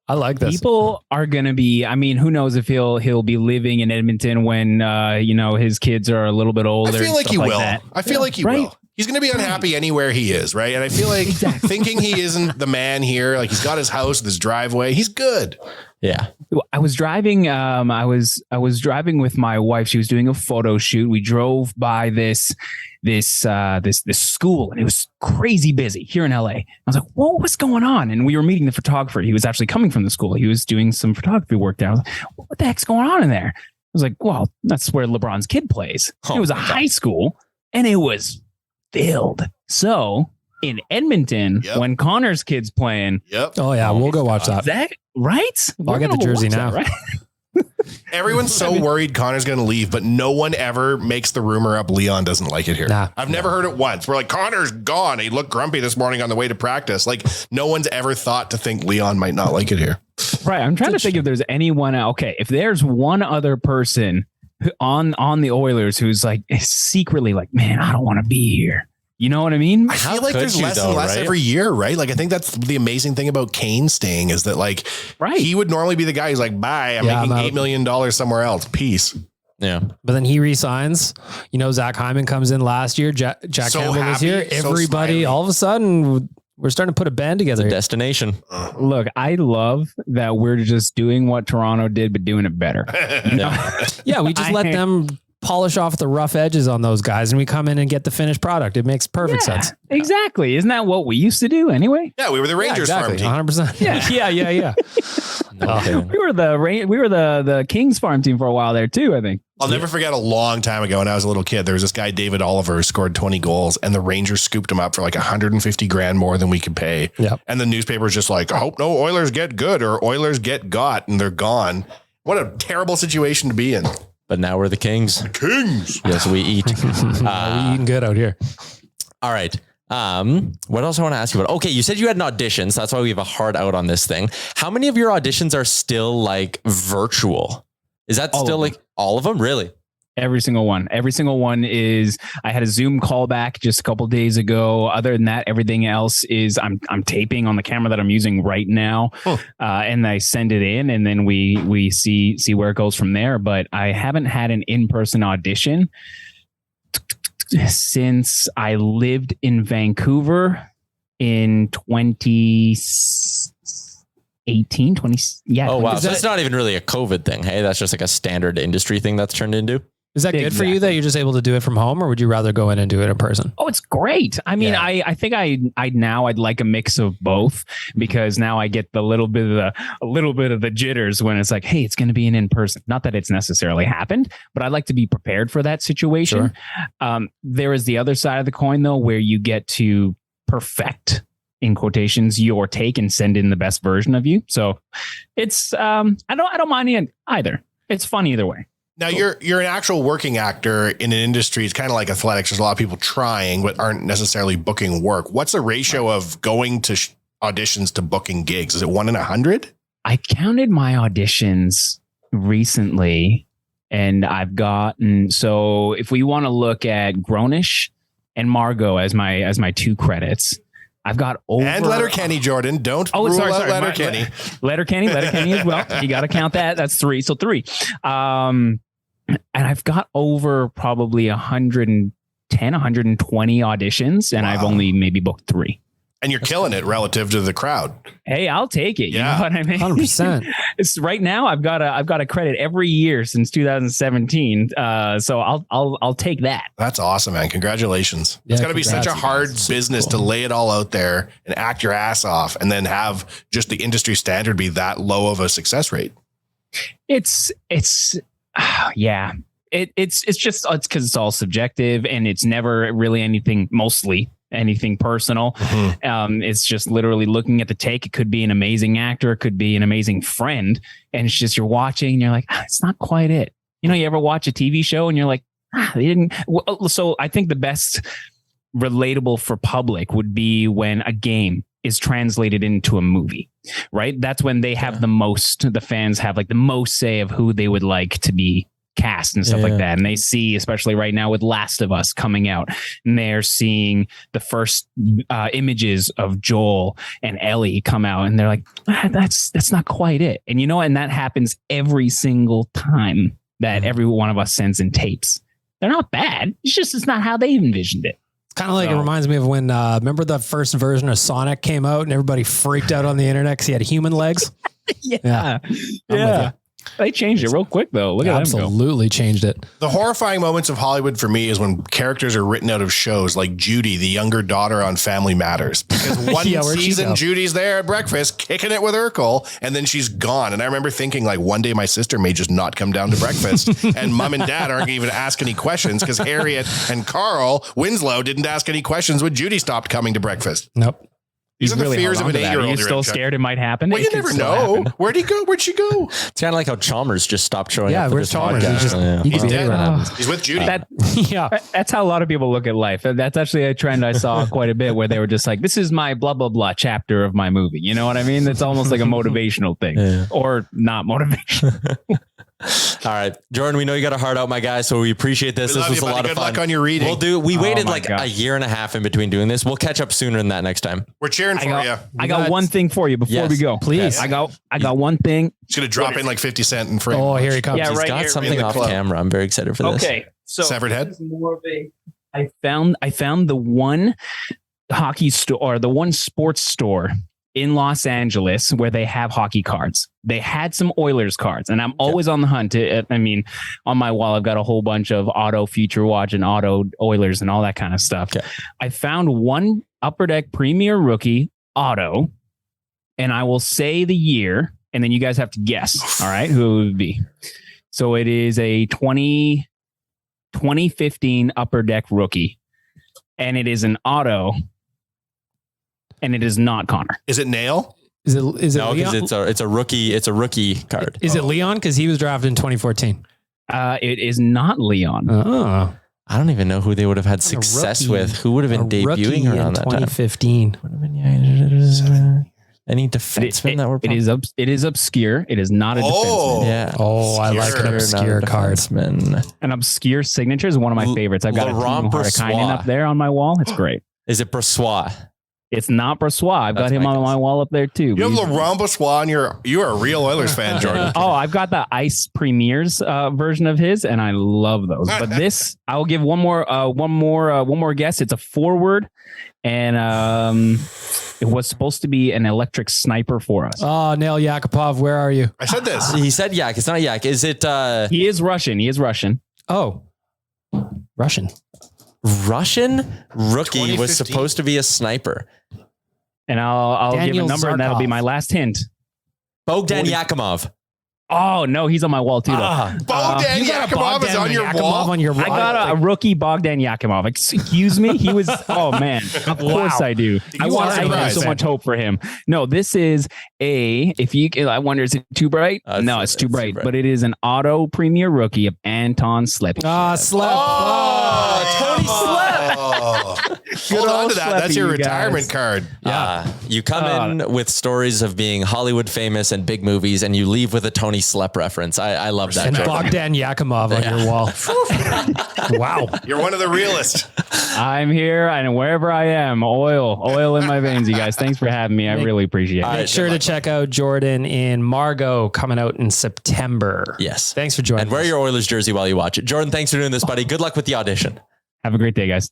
I like this. People are going to be, I mean, who knows if he'll be living in Edmonton when, his kids are a little bit older. I feel like he will. That. I feel like he Right. will. He's going to be unhappy anywhere he is, right? And I feel like thinking he isn't the man here, like he's got his house with his driveway, he's good. Yeah. I was driving. I was driving with my wife. She was doing a photo shoot. We drove by this school, and it was crazy busy here in LA. I was like, "Whoa, what's going on?" And we were meeting the photographer. He was actually coming from the school. He was doing some photography work there. I was like, "What the heck's going on in there?" I was like, "Well, that's where LeBron's kid plays." Oh, it was a high school, and it was filled. So in Edmonton, when Connor's kid's playing, Oh yeah, we'll go watch that. that right? I'll get the jersey now. Right? Everyone's so worried Connor's going to leave, but no one ever makes the rumor up Leon doesn't like it here. Nah. I've never heard it once. We're like, Connor's gone. He looked grumpy this morning on the way to practice. Like, no one's ever thought to think Leon might not like it here. Right. I'm trying to think if there's anyone. Okay, if there's one other person on the Oilers who's like secretly like, man, I don't want to be here. You know what I mean? I feel like there's less and less every year, right? Like, I think that's the amazing thing about Kane staying is that, like, he would normally be the guy who's like, bye, I'm making $8 million somewhere else. Peace. Yeah. But then he resigns. You know, Zach Hyman comes in last year. Jack Campbell was here. Everybody, all of a sudden, we're starting to put a band together. Destination. Look, I love that we're just doing what Toronto did, but doing it better. Yeah, we just let them polish off the rough edges on those guys and we come in and get the finished product. It makes perfect sense. Exactly. Isn't that what we used to do anyway? Yeah, we were the Rangers farm team. 100%. Yeah. No We were the Kings farm team for a while there too, I think. I'll never forget a long time ago when I was a little kid, there was this guy, David Oliver, who scored 20 goals and the Rangers scooped him up for like 150 grand more than we could pay. Yep. And the newspaper's just like, I hope no Oilers get good or Oilers get got and they're gone. What a terrible situation to be in. But now we're the Kings. Kings. Yes, we eat. We eating good out here. All right. What else I want to ask you about? Okay, you said you had an audition, so that's why we have a hard out on this thing. How many of your auditions are still like virtual? Is that still like all of them? Really? Every single one. Every single one is. I had a Zoom call back just a couple of days ago. Other than that, everything else is I'm taping on the camera that I'm using right now, and I send it in, and then we see where it goes from there. But I haven't had an in-person audition since I lived in Vancouver in 2018. Oh wow! So it's not even really a COVID thing. Hey, that's just like a standard industry thing that's turned into. Is that good for you that you're just able to do it from home, or would you rather go in and do it in person? Oh, it's great. I mean, I think I'd like a mix of both because now I get a little bit of the jitters when it's like, hey, it's going to be an in-person. Not that it's necessarily happened, but I'd like to be prepared for that situation. Sure. There is the other side of the coin though, where you get to perfect, in quotations, your take and send in the best version of you. So it's I don't mind either. It's fun either way. Now you're an actual working actor in an industry. It's kind of like athletics. There's a lot of people trying, but aren't necessarily booking work. What's the ratio of going to auditions to booking gigs? Is it 1 in 100? I counted my auditions recently, and I've gotten, so if we want to look at Grownish and Margaux as my 2 credits, I've got over. And Letterkenny, Jordan. Don't rule out Letterkenny. Letterkenny as well. You got to count that. That's 3. So 3. And I've got over probably 110, 120 auditions, and I've only maybe booked 3. And you're killing it relative to the crowd. Hey, I'll take it. You know what I mean? 100%. It's right now. I've got a credit every year since 2017. So I'll take that. That's awesome, man. Congratulations. Yeah, it's got to be such a hard business to lay it all out there and act your ass off, and then have just the industry standard be that low of a success rate. It's yeah. It's just because it's all subjective, and it's never really anything personal. Mm-hmm. It's just literally looking at the take. It could be an amazing actor, it could be an amazing friend, and it's just you're watching and you're like, it's not quite it. You know, you ever watch a TV show and you're like, they didn't. So I think the best relatable for public would be when a game is translated into a movie, right? That's when they have the fans have like the most say of who they would like to be cast and stuff like that. And they see, especially right now with Last of Us coming out, and they're seeing the first images of Joel and Ellie come out, and they're like, that's not quite it. And and that happens every single time that every one of us sends in tapes. They're not bad. It's not how they envisioned it. It's kind of like, it reminds me of when, remember the first version of Sonic came out and everybody freaked out on the internet because he had human legs? Yeah. They changed it real quick, though. Look at them go. Absolutely changed it. The horrifying moments of Hollywood for me is when characters are written out of shows, like Judy, the younger daughter on Family Matters. Because one season, Judy's there at breakfast, kicking it with Urkel, and then she's gone. And I remember thinking, like, one day my sister may just not come down to breakfast, and mom and dad aren't even ask any questions because Harriet and Carl Winslow didn't ask any questions when Judy stopped coming to breakfast. Nope. These are the fears of an 8-year-old. Are you still scared it might happen? Well, you never know. Where'd he go? Where'd she go? It's kind of like how Chalmers just stopped showing up. Yeah, where's Chalmers? He's dead. He's with Judy. That's how a lot of people look at life. That's actually a trend I saw quite a bit, where they were just like, this is my blah, blah, blah chapter of my movie. You know what I mean? It's almost like a motivational thing, or not motivational. All right, Jordan, we know you got a heart out, my guy, so we appreciate this. This was a lot of fun. Good luck on your reading. We waited a year and a half in between doing this. We'll catch up sooner than that next time. We're cheering for you. I got one thing for you before we go. Please. I got one thing. He's going to drop in like 50 cents in frame. Oh, here he comes. Yeah, He's got something off camera. I'm very excited for this. Okay. So Severed head? More of I found the one hockey store, or the one sports store in Los Angeles where they have hockey cards. They had some Oilers cards, and I'm always on the hunt. On my wall, I've got a whole bunch of auto Future Watch and auto Oilers and all that kind of stuff. Okay. I found one Upper Deck Premier Rookie auto, and I will say the year, and then you guys have to guess. All right, who it would be. So it is a 2015 Upper Deck Rookie, and it is an auto. And it is not Connor. Is it Nail? Is it no, because it's a rookie. It's a rookie card. Is it Leon? Because he was drafted in 2014. It is not Leon. Oh. I don't even know who they would have had success with. Who would have been debuting around that 2015. Time? 2015. Any defensemen that were? It is obscure. It is not a defenseman. Yeah. Oh, I like an obscure card. An obscure signature is one of my favorites. I've got a Hartikainen up there on my wall. It's great. Is it Brossois? It's not Brossois. I've got him on my wall up there too. You have Laurent Brossois, and you are a real Oilers fan, Jordan. Oh, I've got the Ice Premiers version of his, and I love those. But this, I will give one more guess. It's a forward, and it was supposed to be an electric sniper for us. Oh, Nail Yakupov, where are you? I said this. He said Yak. It's not Yak. Is it? He is Russian. Oh, Russian rookie was supposed to be a sniper. And I'll give a number, and that'll be my last hint. Bogdan Yakimov. Oh no, he's on my wall too. Bogdan You got a Yakimov is Bogdan on your Yakimov wall. on your I got a rookie Bogdan Yakimov. Excuse me, he was. Oh man, of course I do. I have so much hope for him. No, this is if you. I wonder, is it too bright? No, it's too bright. But it is an auto premier rookie of Anton Slepy. Slep. Tony Hold on to that. That's your you retirement guys. card. Yeah. You come in with stories of being Hollywood famous and big movies, and you leave with a Tony Slep reference. I love that. And joke. Bogdan Yakimov on your wall. Wow. You're one of the realists. I'm here, and wherever I am, oil in my veins. You guys, thanks for having me. I really appreciate it. Make sure to check out Jordan in Margaux coming out in September. Yes. Thanks for joining And wear us. your Oilers jersey while you watch it. Jordan, thanks for doing this, buddy. Good luck with the audition. Have a great day, guys.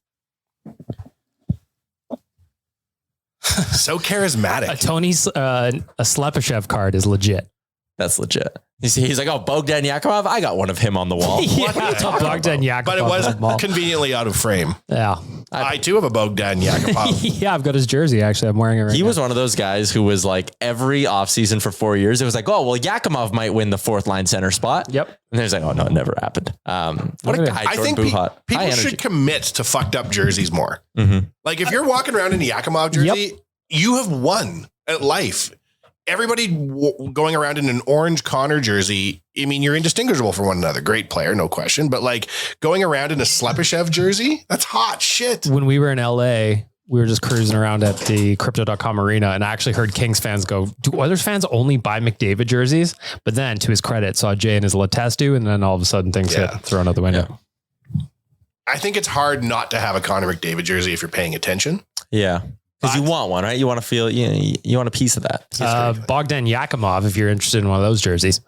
So charismatic. A Slepyshev card is legit. That's legit. He's like, oh, Bogdan Yakimov? I got one of him on the wall. Bogdan Yakimov. But it was on the wall. conveniently out of frame. Yeah. I too have a Bogdan Yakimov. Yeah, I've got his jersey. Actually, I'm wearing it right He now. was one of those guys who was like every offseason for 4 years, it was like, oh, well, Yakimov might win the fourth line center spot. Yep. And there's like, oh, no, it never happened. What a guy, I Jordan think Buhat. people High energy. should commit to fucked up jerseys more. Mhm. Like if you're walking around in a Yakimov jersey, you have won at life. Everybody going around in an orange Connor jersey, I mean, you're indistinguishable from one another. Great player, no question. But like going around in a Slepyshev jersey, that's hot shit. When we were in LA, we were just cruising around at the crypto.com arena, and I actually heard Kings fans go, do Oilers fans only buy McDavid jerseys? But then, to his credit, saw Jay and his Letestu, and then all of a sudden things get thrown out the window. Yeah. I think it's hard not to have a Connor McDavid jersey if you're paying attention. Yeah. Because you want one, right? You want to feel, you want a piece of that. Bogdan Yakimov, if you're interested in one of those jerseys,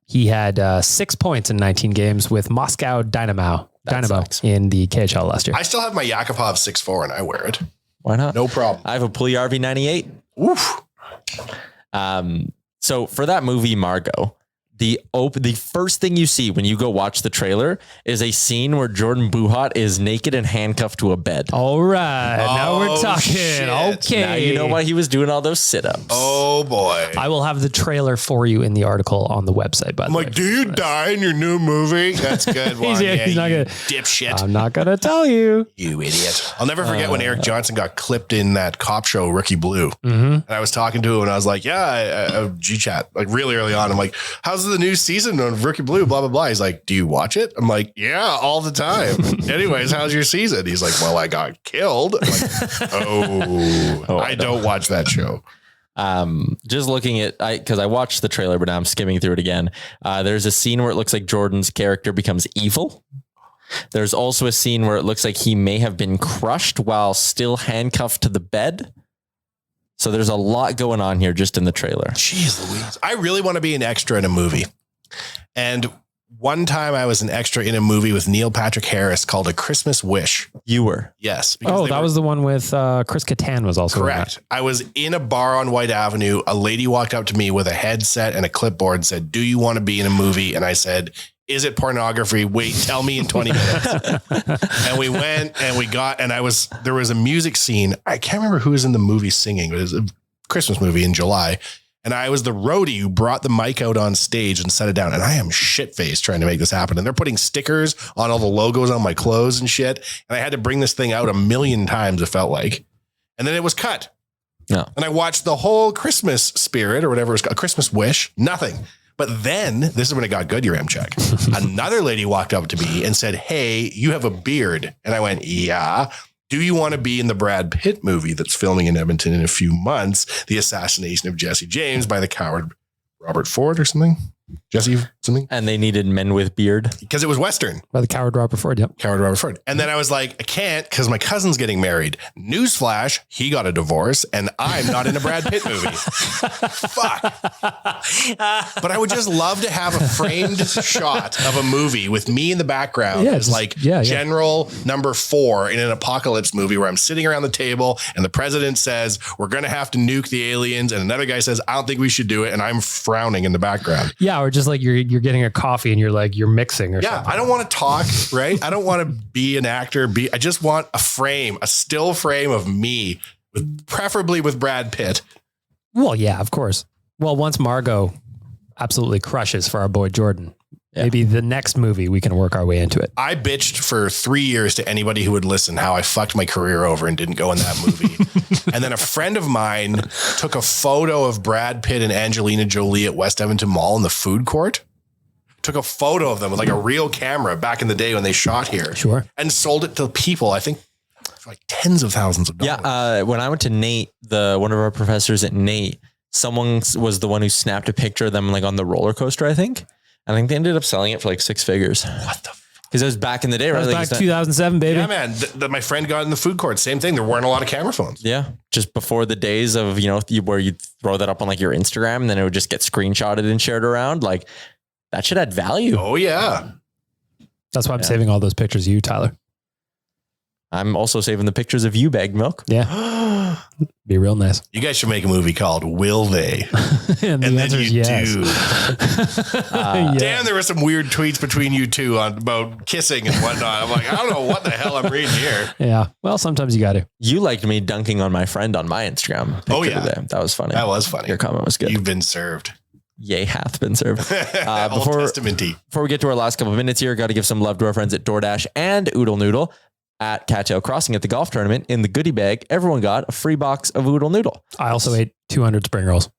he had 6 points in 19 games with Moscow Dynamo sucks. in the KHL last year. I still have my Yakupov 6'4" and I wear it. Why not? No problem. I have a Puljujärvi 98. Oof. So for that movie, Margaux, the first thing you see when you go watch the trailer is a scene where Jordan Buhat is naked and handcuffed to a bed. All right. Now we're talking. Shit. Okay. Now you know why he was doing all those sit-ups. Oh boy. I will have the trailer for you in the article on the website. By the I'm way. like, do you die in your new movie? That's good. Well, He's not gonna- dipshit. I'm not going to tell you. You idiot. I'll never forget when Eric Johnson got clipped in that cop show, Rookie Blue. Mm-hmm. And I was talking to him and I was like, yeah, G-chat, like really early on. I'm like, how's the new season of Rookie Blue? Blah, blah, blah. He's like, do you watch it? I'm like, yeah, all the time. Anyways, how's your season? He's like, well, I got killed. I'm like, I don't watch that show. Just looking at, because I watched the trailer, but now I'm skimming through it again. There's a scene where it looks like Jordan's character becomes evil. There's also a scene where it looks like he may have been crushed while still handcuffed to the bed. So there's a lot going on here just in the trailer. Jeez Louise. I really want to be an extra in a movie. And one time I was an extra in a movie with Neil Patrick Harris called A Christmas Wish. You were. Yes. Oh, that was the one with Chris Kattan was also correct. I was in a bar on White Avenue. A lady walked up to me with a headset and a clipboard and said, do you want to be in a movie? And I said, is it pornography? Wait, tell me in 20 minutes. And we went and we got, and there was a music scene. I can't remember who was in the movie singing. It was a Christmas movie in July. And I was the roadie who brought the mic out on stage and set it down. And I am shit-faced trying to make this happen. And they're putting stickers on all the logos on my clothes and shit. And I had to bring this thing out 1,000,000 times, it felt like. And then it was cut. No. And I watched the whole Christmas Spirit or whatever it was called, A Christmas Wish, nothing. But then, this is when it got good, your M-check. Another lady walked up to me and said, hey, you have a beard. And I went, yeah. Do you want to be in the Brad Pitt movie that's filming in Edmonton in a few months? The assassination of Jesse James by the coward Robert Ford or something? Jesse something? And they needed men with beard. Because it was Western. by the coward Robert Ford. Yep. Coward Robert Ford. And then I was like, I can't because my cousin's getting married. Newsflash, he got a divorce and I'm not in a Brad Pitt movie. Fuck. But I would just love to have a framed shot of a movie with me in the background as like General number 4 in an apocalypse movie where I'm sitting around the table and the president says, we're going to have to nuke the aliens. And another guy says, I don't think we should do it. And I'm frowning in the background. Yeah. Or just like you're getting a coffee and you're mixing or something. I don't want to talk, right? I don't want to be an actor. I just want a frame, a still frame of me, preferably with Brad Pitt. Well, yeah, of course. Well, once Margaux absolutely crushes for our boy Jordan. Yeah. Maybe the next movie we can work our way into it. I bitched for 3 years to anybody who would listen how I fucked my career over and didn't go in that movie. And then a friend of mine took a photo of Brad Pitt and Angelina Jolie at West Edmonton Mall in the food court. Took a photo of them with like a real camera back in the day when they shot here. Sure. And sold it to people, I think, for like tens of thousands of dollars. Yeah. When I went to Nate, one of our professors at Nate, someone was the one who snapped a picture of them like on the roller coaster, I think. I think they ended up selling it for like 6 figures. What the Because it was back in the day, That right? was Like back 2007, baby. Yeah, man. My friend got in the food court. Same thing. There weren't a lot of camera phones. Yeah. Just before the days of, where you throw that up on like your Instagram and then it would just get screenshotted and shared around. Like that should add value. Oh, yeah. That's why I'm saving all those pictures of you, Tyler. I'm also saving the pictures of you, bagged milk. Yeah. Be real nice. You guys should make a movie called Will They? And And the then answer you is yes. do. Yeah. Damn, there were some weird tweets between you two about kissing and whatnot. I'm like, I don't know what the hell I'm reading here. Yeah. Well, sometimes you got to. You liked me dunking on my friend on my Instagram. Oh, picture yeah. today. That was funny. That was funny. Your comment was good. You've been served. Yay hath been served. Old Testament-y. Before we get to our last couple of minutes here, got to give some love to our friends at DoorDash and Oodle Noodle. At Cattail Crossing at the golf tournament, in the goodie bag, everyone got a free box of Oodle Noodle. I also ate 200 spring rolls.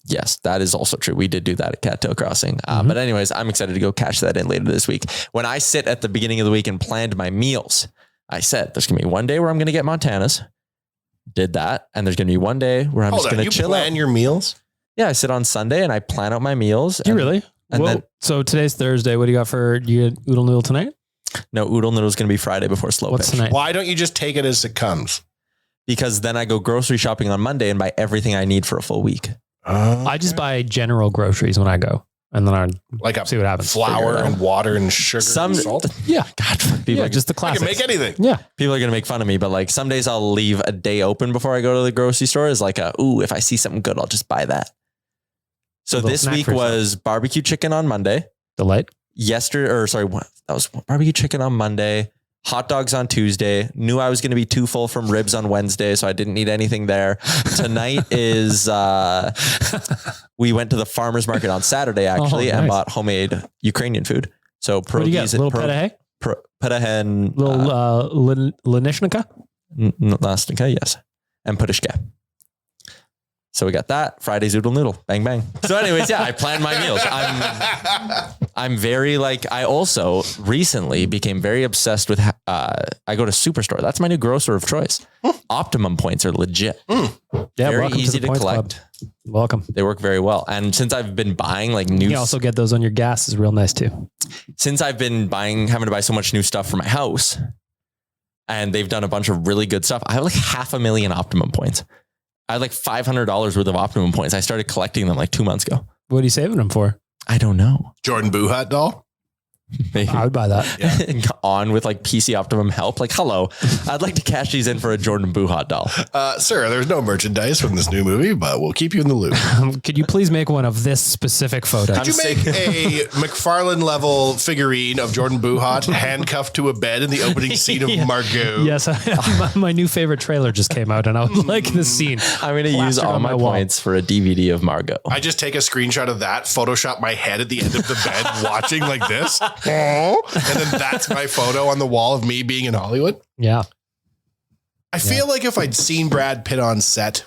Yes, that is also true. We did do that at Cattail Crossing. But anyways, I'm excited to go cash that in later this week. When I sit at the beginning of the week and planned my meals, I said, there's going to be one day where I'm going to get Montana's. Did that. And there's going to be one day where I'm just going to chill out. You plan your meals? Yeah, I sit on Sunday and I plan out my meals. Do you really? And Well, then, so today's Thursday. What do you got for you get Oodle Noodle tonight? no, Oodle Noodle is going to be Friday before slow What's pitch. tonight? Why don't you just take it as it comes? Because then I go grocery shopping on Monday and buy everything I need for a full week. I just buy general groceries when I go. And then I like a see what happens. flour Figure it out. and water and sugar Some, and salt. Yeah. God, people, Yeah, are, just the I classics. can make anything. Yeah. people are going to make fun of me, but like some days I'll leave a day open before I go to the grocery store is like, if I see something good, I'll just buy that. So little this snack week for yourself. was barbecue chicken on Monday. Delight. That was barbecue chicken on Monday, hot dogs on Tuesday. Knew I was going to be too full from ribs on Wednesday, so I didn't eat anything there. Tonight is, we went to the farmer's market on Saturday actually and nice. bought homemade Ukrainian food. So What do you get? pierogies, Little petahe? petahen, Little Lanishnika? Lasnica, yes, and putishka. So we got that. Friday's Oodle Noodle. Bang, bang. So anyways, yeah, I plan my meals. I'm very I also recently became very obsessed with, I go to Superstore. That's my new grocer of choice. Optimum points are legit. Yeah. Very welcome easy the to Points collect. Club. Welcome. They work very well. And since I've been buying new, You can also get those on your gas is real nice too. since I've been having to buy so much new stuff for my house and they've done a bunch of really good stuff. I have 500,000 Optimum points. I had $500 worth of Optimum points. I started collecting them 2 months ago. What are you saving them for? I don't know. Jordan Buhat doll? Maybe. I would buy that. On with PC Optimum help. Hello, I'd like to cash these in for a Jordan Buhat doll. Sir, there's no merchandise from this new movie, but we'll keep you in the loop. Could you please make one of this specific photo? Could you make a McFarlane level figurine of Jordan Buhat handcuffed to a bed in the opening scene of Margaux? Yes, my new favorite trailer just came out, and I would like the scene. I'm going to use plastered all on my wall. points for a DVD of Margaux. I just take a screenshot of that, Photoshop my head at the end of the bed watching like this. And then that's my photo on the wall of me being in Hollywood. Yeah, I feel like if I'd seen Brad Pitt on set.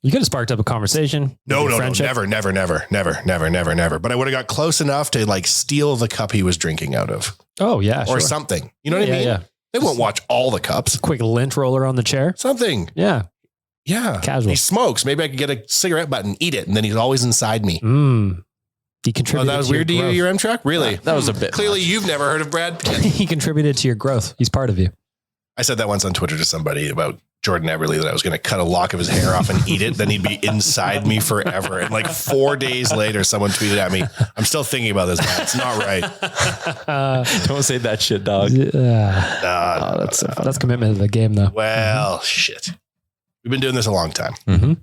you could have sparked up a conversation. No, friendship. never. But I would have got close enough to steal the cup he was drinking out of Oh yeah, or sure. something. You know what I mean? Yeah. They won't watch all the cups. Quick lint roller on the chair. Something. Yeah. Yeah. Casual. He smokes. Maybe I could get a cigarette butt and eat it. And then he's always inside me. He Oh, contributed. that was to weird to you, growth. your M-Truck? Really? That was a bit Clearly, much. you've never heard of Brad Pitt. He contributed to your growth. He's part of you. I said that once on Twitter to somebody about Jordan Everly that I was going to cut a lock of his hair off and eat it. Then he'd be inside me forever. And 4 days later, someone tweeted at me, I'm still thinking about this, man. It's not right. Don't say that shit, dog. That's commitment to the game, though. Well, shit. We've been doing this a long time. Mm-hmm.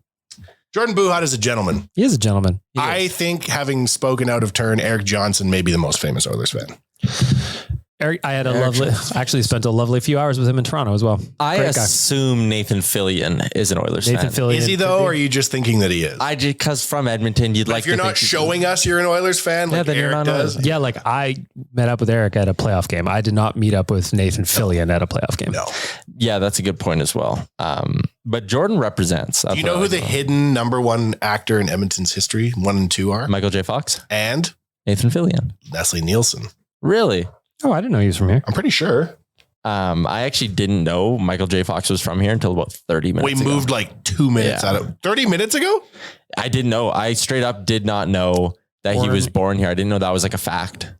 Jordan Buhat is a gentleman. He is a gentleman. I think, having spoken out of turn, Eric Johnson may be the most famous Oilers fan. Eric, I actually spent a lovely few hours with him in Toronto as well. I Great guy. assume Nathan Fillion is an Oilers Nathan fan. Fillion Is he though, or are you just thinking that he is? Because from Edmonton, you'd But like if you're to not think showing us you're an Oilers fan, like then you're Eric not does. Oilers. Yeah, like I met up with Eric at a playoff game. I did not meet up with Nathan Fillion at a playoff game. No. Yeah, that's a good point as well. But Jordan represents. Do you know who the hidden number one actor in Edmonton's history, 1 and 2 are? Michael J. Fox? And Nathan Fillion. Leslie Nielsen. Really? Oh, I didn't know he was from here. I'm pretty sure. I actually didn't know Michael J. Fox was from here until about 30 minutes We ago. moved like 2 minutes out of 30 minutes ago. I didn't know. I straight up did not know that he was born here. I didn't know that was like a fact.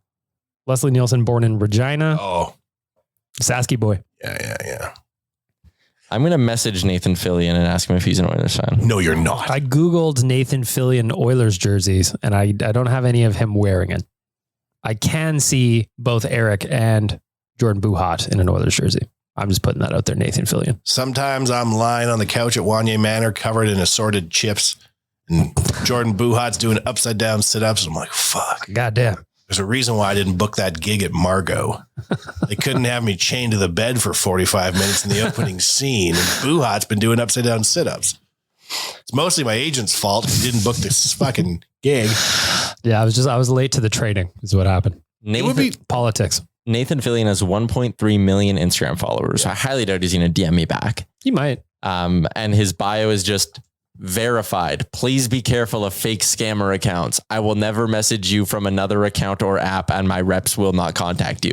Leslie Nielsen, born in Regina. Oh, Sasky boy. yeah. I'm going to message Nathan Fillion and ask him if he's an Oilers fan. No, you're not. I Googled Nathan Fillion Oilers jerseys and I don't have any of him wearing it. I can see both Eric and Jordan Buhat in an Oilers jersey. I'm just putting that out there, Nathan Fillion. Sometimes I'm lying on the couch at Wanye Manor covered in assorted chips and Jordan Buhat's doing upside down sit-ups. I'm like, fuck. Goddamn. There's a reason why I didn't book that gig at Margaux. They couldn't have me chained to the bed for 45 minutes in the opening scene. And Buhat's been doing upside down sit-ups. It's mostly my agent's fault. He didn't book this fucking gig. Yeah, I was late to the trading is what happened. It would be Politics. Nathan Fillion has 1.3 million Instagram followers. I highly doubt he's going to DM me back. He might. And his bio is just verified. Please be careful of fake scammer accounts. I will never message you from another account or app and my reps will not contact you.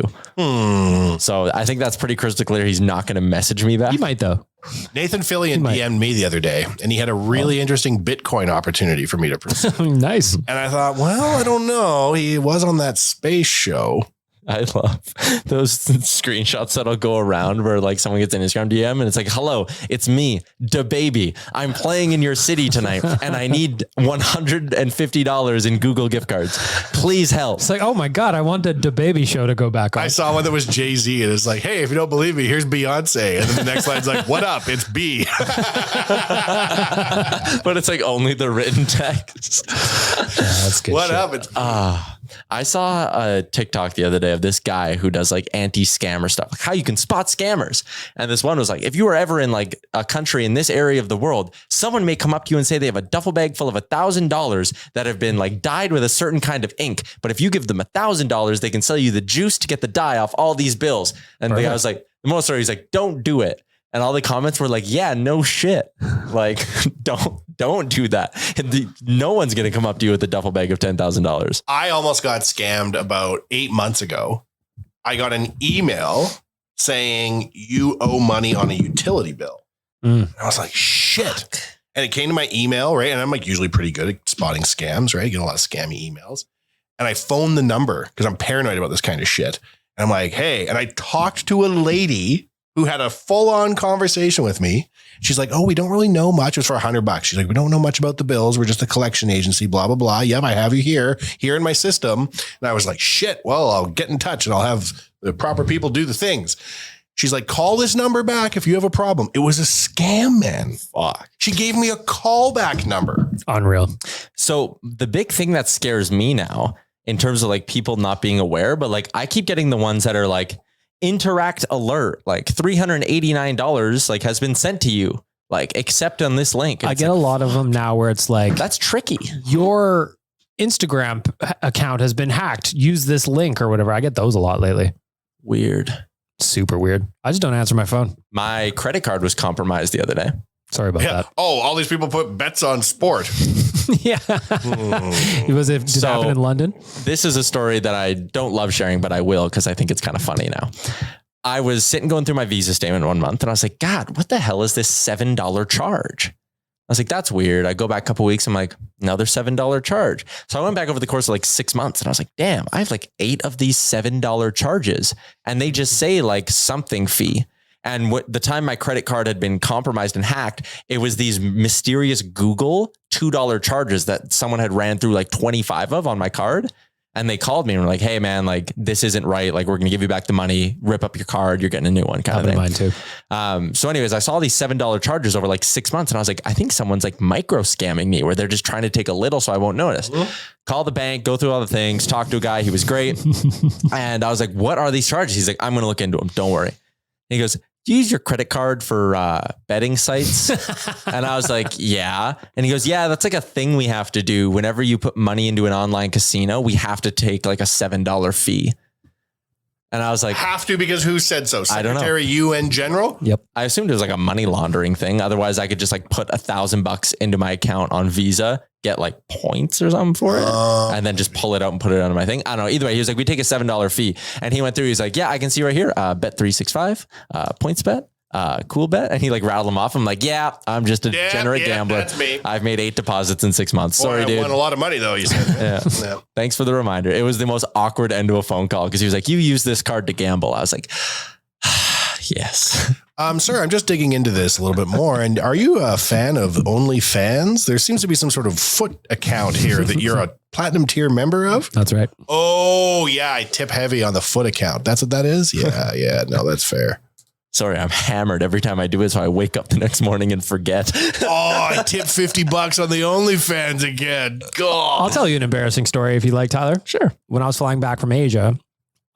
So I think that's pretty crystal clear. He's not going to message me back. He might though. Nathan Fillion DM'd me the other day and he had a really interesting Bitcoin opportunity for me to pursue. Nice. And I thought, well, I don't know. He was on that space show. I love those screenshots that'll go around where like someone gets an Instagram DM and it's like, hello, it's me, Bhad Bhabie. I'm playing in your city tonight and I need $150 in Google gift cards. Please help. It's like, oh my God, I want the Baby show to go back on. I saw one that was Jay-Z and it's like, hey, if you don't believe me, here's Beyonce. And then the next line's like, what up? It's B. But it's like only the written text. That's good. What shit. up? It's I saw a TikTok the other day of this guy who does like anti-scammer stuff, like how you can spot scammers. And this one was like, if you were ever in like a country in this area of the world, someone may come up to you and say they have a duffel bag full of $1,000 that have been like dyed with a certain kind of ink. But if you give them $1,000, they can sell you the juice to get the dye off all these bills. And the guy was like, the most story, he's like, don't do it. And all the comments were like, yeah, no shit. Like, don't do that. No one's going to come up to you with a duffel bag of $10,000. I almost got scammed about 8 months ago. I got an email saying you owe money on a utility bill. And I was like, shit. And it came to my email, right? And I'm like usually pretty good at spotting scams, right? I get a lot of scammy emails. And I phoned the number because I'm paranoid about this kind of shit. And I'm like, hey, and I talked to a lady who had a full-on conversation with me. She's like, oh, we don't really know much. It was for $100. She's like, we don't know much about the bills. We're just a collection agency, blah, blah, blah. Yep, I have you here in my system. And I was like, shit, well, I'll get in touch and I'll have the proper people do the things. She's like, call this number back if you have a problem. It was a scam, man. Fuck. She gave me a callback number. Unreal. So the big thing that scares me now in terms of like people not being aware, but like I keep getting the ones that are like, interact alert, like $389 like has been sent to you, like accept on this link. I get a lot of them now where it's like, that's tricky. Your Instagram account has been hacked. Use this link or whatever. I get those a lot lately. Weird. Super weird. I just don't answer my phone. My credit card was compromised the other day. Sorry about that. Oh, all these people put bets on sport. Yeah. Did it happen in London? This is a story that I don't love sharing, but I will because I think it's kind of funny now. I was sitting going through my Visa statement one month and I was like, God, what the hell is this $7 charge? I was like, that's weird. I go back a couple of weeks. I'm like, another $7 charge. So I went back over the course of like 6 months and I was like, damn, I have like 8 of these $7 charges. And they just say like something fee. And the time my credit card had been compromised and hacked, it was these mysterious Google $2 charges that someone had ran through like 25 of on my card. And they called me and were like, hey man, like this isn't right. Like we're going to give you back the money, rip up your card. You're getting a new one kind of thing. Mine too. So anyways, I saw these $7 charges over like 6 months and I was like, I think someone's like micro scamming me where they're just trying to take a little so I won't notice. Call the bank, go through all the things, talk to a guy. He was great. And I was like, what are these charges? He's like, I'm going to look into them. Don't worry. And he goes, do you use your credit card for betting sites? And I was like, yeah. And he goes, yeah, that's like a thing we have to do. Whenever you put money into an online casino, we have to take like a $7 fee. And I was like, have to, because who said so? I don't know. Secretary UN General? Yep. I assumed it was like a money laundering thing. Otherwise I could just like put $1,000 into my account on Visa, get like points or something for it, and then just pull it out and put it on my thing. I don't know. Either way, he was like, we take a $7 fee. And he went through, he's like, yeah, I can see right here. Bet 365, points bet, cool bet. And he like rattled them off. I'm like, yeah, I'm just a degenerate gambler. That's me. I've made 8 deposits in 6 months. Sorry, dude. I won a lot of money though, you said. Yeah. Thanks for the reminder. It was the most awkward end to a phone call because he was like, you use this card to gamble. I was like, yes. Sir, I'm just digging into this a little bit more. And are you a fan of OnlyFans? There seems to be some sort of foot account here that you're a platinum tier member of. That's right. Oh yeah. I tip heavy on the foot account. That's what that is. Yeah. Yeah. No, that's fair. Sorry, I'm hammered every time I do it. So I wake up the next morning and forget. Oh, I tipped $50 on the OnlyFans again. God. I'll tell you an embarrassing story if you like, Tyler. Sure. When I was flying back from Asia,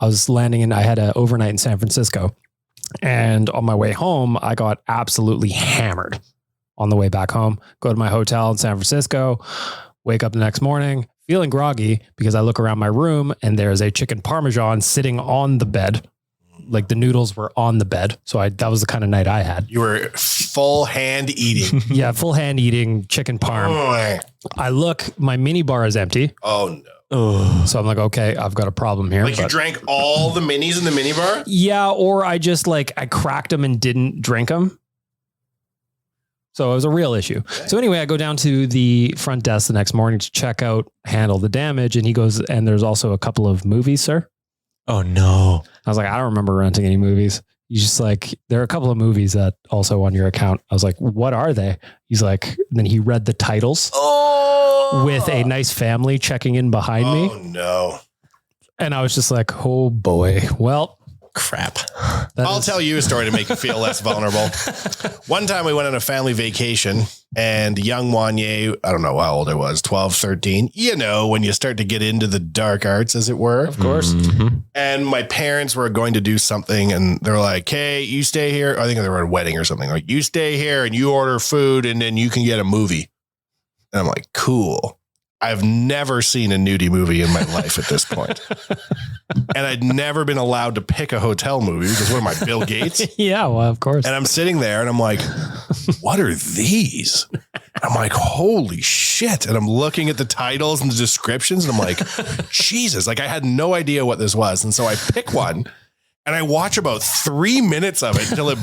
I was landing I had an overnight in San Francisco. And on my way home, I got absolutely hammered on the way back home. Go to my hotel in San Francisco, wake up the next morning, feeling groggy because I look around my room and there's a chicken parmesan sitting on the bed. Like the noodles were on the bed. So that was the kind of night I had. You were full hand eating. Yeah, full hand eating chicken parm. I look, my mini bar is empty. Oh no. So I'm like, okay, I've got a problem here. Like you drank all the minis in the mini bar? Yeah, or I just I cracked them and didn't drink them. So it was a real issue. Okay. So anyway, I go down to the front desk the next morning to check out, handle the damage. And he goes, and there's also a couple of movies, sir. Oh no. I was like, I don't remember renting any movies. He's just like, there are a couple of movies that also on your account. I was like, what are they? He's like, then he read the titles with a nice family checking in behind me. Oh no. And I was just like, oh boy. Well, crap. I'll tell you a story to make you feel less vulnerable. One time we went on a family vacation and young Wanye, I don't know how old I was, 12, 13. You know, when you start to get into the dark arts, as it were. Of course. Mm-hmm. And my parents were going to do something and they're like, hey, you stay here. I think they were at a wedding or something. Like, you stay here and you order food and then you can get a movie. And I'm like, cool. I've never seen a nudie movie in my life at this point. And I'd never been allowed to pick a hotel movie because what am I, Bill Gates? Yeah, well, of course. And I'm sitting there and I'm like, what are these? I'm like, holy shit. And I'm looking at the titles and the descriptions and I'm like, Jesus, like I had no idea what this was. And so I pick one and I watch about 3 minutes of it until it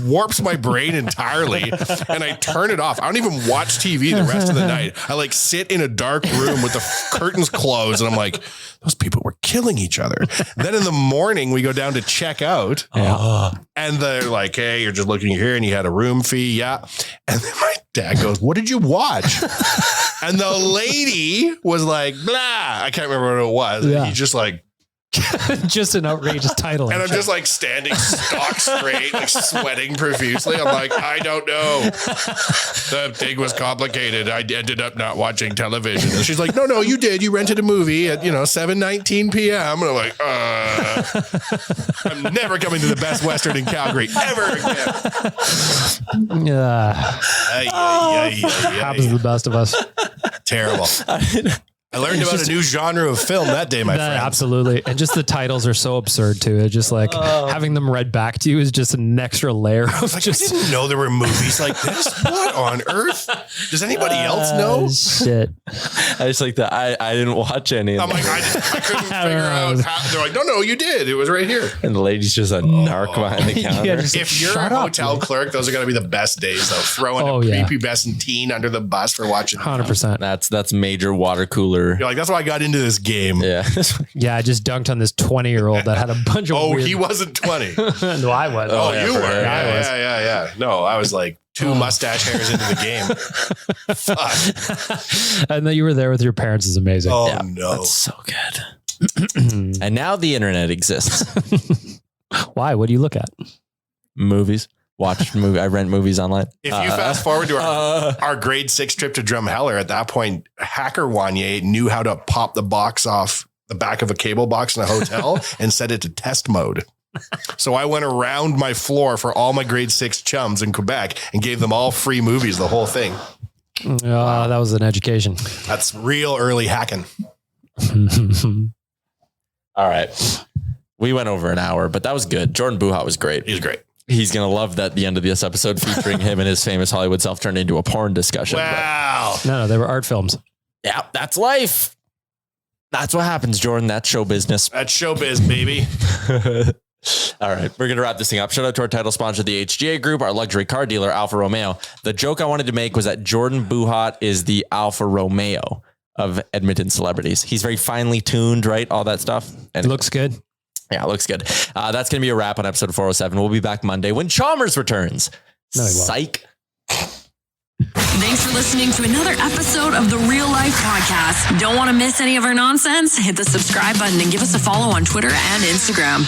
warps my brain entirely. And I turn it off. I don't even watch TV the rest of the night. I like sit in a dark room with the curtains closed. And I'm like, those people were killing each other. Then in the morning, we go down to check out. And they're like, hey, you're just looking here and you had a room fee. Yeah. And then my dad goes, what did you watch? And the lady was like, blah. I can't remember what it was. Yeah. And he's just like, just an outrageous title. And I'm just like standing stock straight, like sweating profusely. I'm like, I don't know. The thing was complicated. I ended up not watching television. And she's like, no, you did. You rented a movie at, 7:19 p.m. And I'm like, I'm never coming to the Best Western in Calgary ever again. Happens to the best of us. Terrible. I learned about a new genre of film that day, my friend. Absolutely. And just the titles are so absurd too. It's just like having them read back to you is just an extra layer of I didn't know there were movies like this. What on earth? Does anybody else know? Shit. I just like that. I didn't watch any of I'm like, I couldn't figure out how. They're like, no, you did. It was right here. And the lady's just a narc behind the counter. Yeah, If you're a hotel clerk, those are going to be the best days, though. Throwing a prepubescent teen under the bus for watching. 100%. That's major water cooler older. You're like, that's why I got into this game. Yeah. Yeah, I just dunked on this 20-year-old that had a bunch of weird... He wasn't 20. No, I was. Oh, yeah, you for were. her. Yeah. No, I was like 2 mustache hairs into the game. Fuck. And then you were there with your parents is amazing. Oh, Yeah, no. That's so good. And now the internet exists. Why? What do you look at? Movies. Watch movie. I rent movies online. If you fast forward to our grade 6 trip to Drumheller, at that point, Hacker Wanye knew how to pop the box off the back of a cable box in a hotel and set it to test mode. So I went around my floor for all my grade 6 chums in Quebec and gave them all free movies, the whole thing. That was an education. That's real early hacking. All right. We went over an hour, but that was good. Jordan Buhat was great. He's great. He's going to love that the end of this episode featuring him and his famous Hollywood self turned into a porn discussion. Wow. No, they were art films. Yeah, that's life. That's what happens, Jordan. That's show business. That's showbiz, baby. All right, we're going to wrap this thing up. Shout out to our title sponsor, the HGA Group, our luxury car dealer, Alfa Romeo. The joke I wanted to make was that Jordan Buhat is the Alfa Romeo of Edmonton celebrities. He's very finely tuned, right? All that stuff. And It looks good. Yeah, it looks good. That's going to be a wrap on episode 407. We'll be back Monday when Chalmers returns. No, he won't. Psych. Thanks for listening to another episode of the Real Life Podcast. Don't want to miss any of our nonsense? Hit the subscribe button and give us a follow on Twitter and Instagram.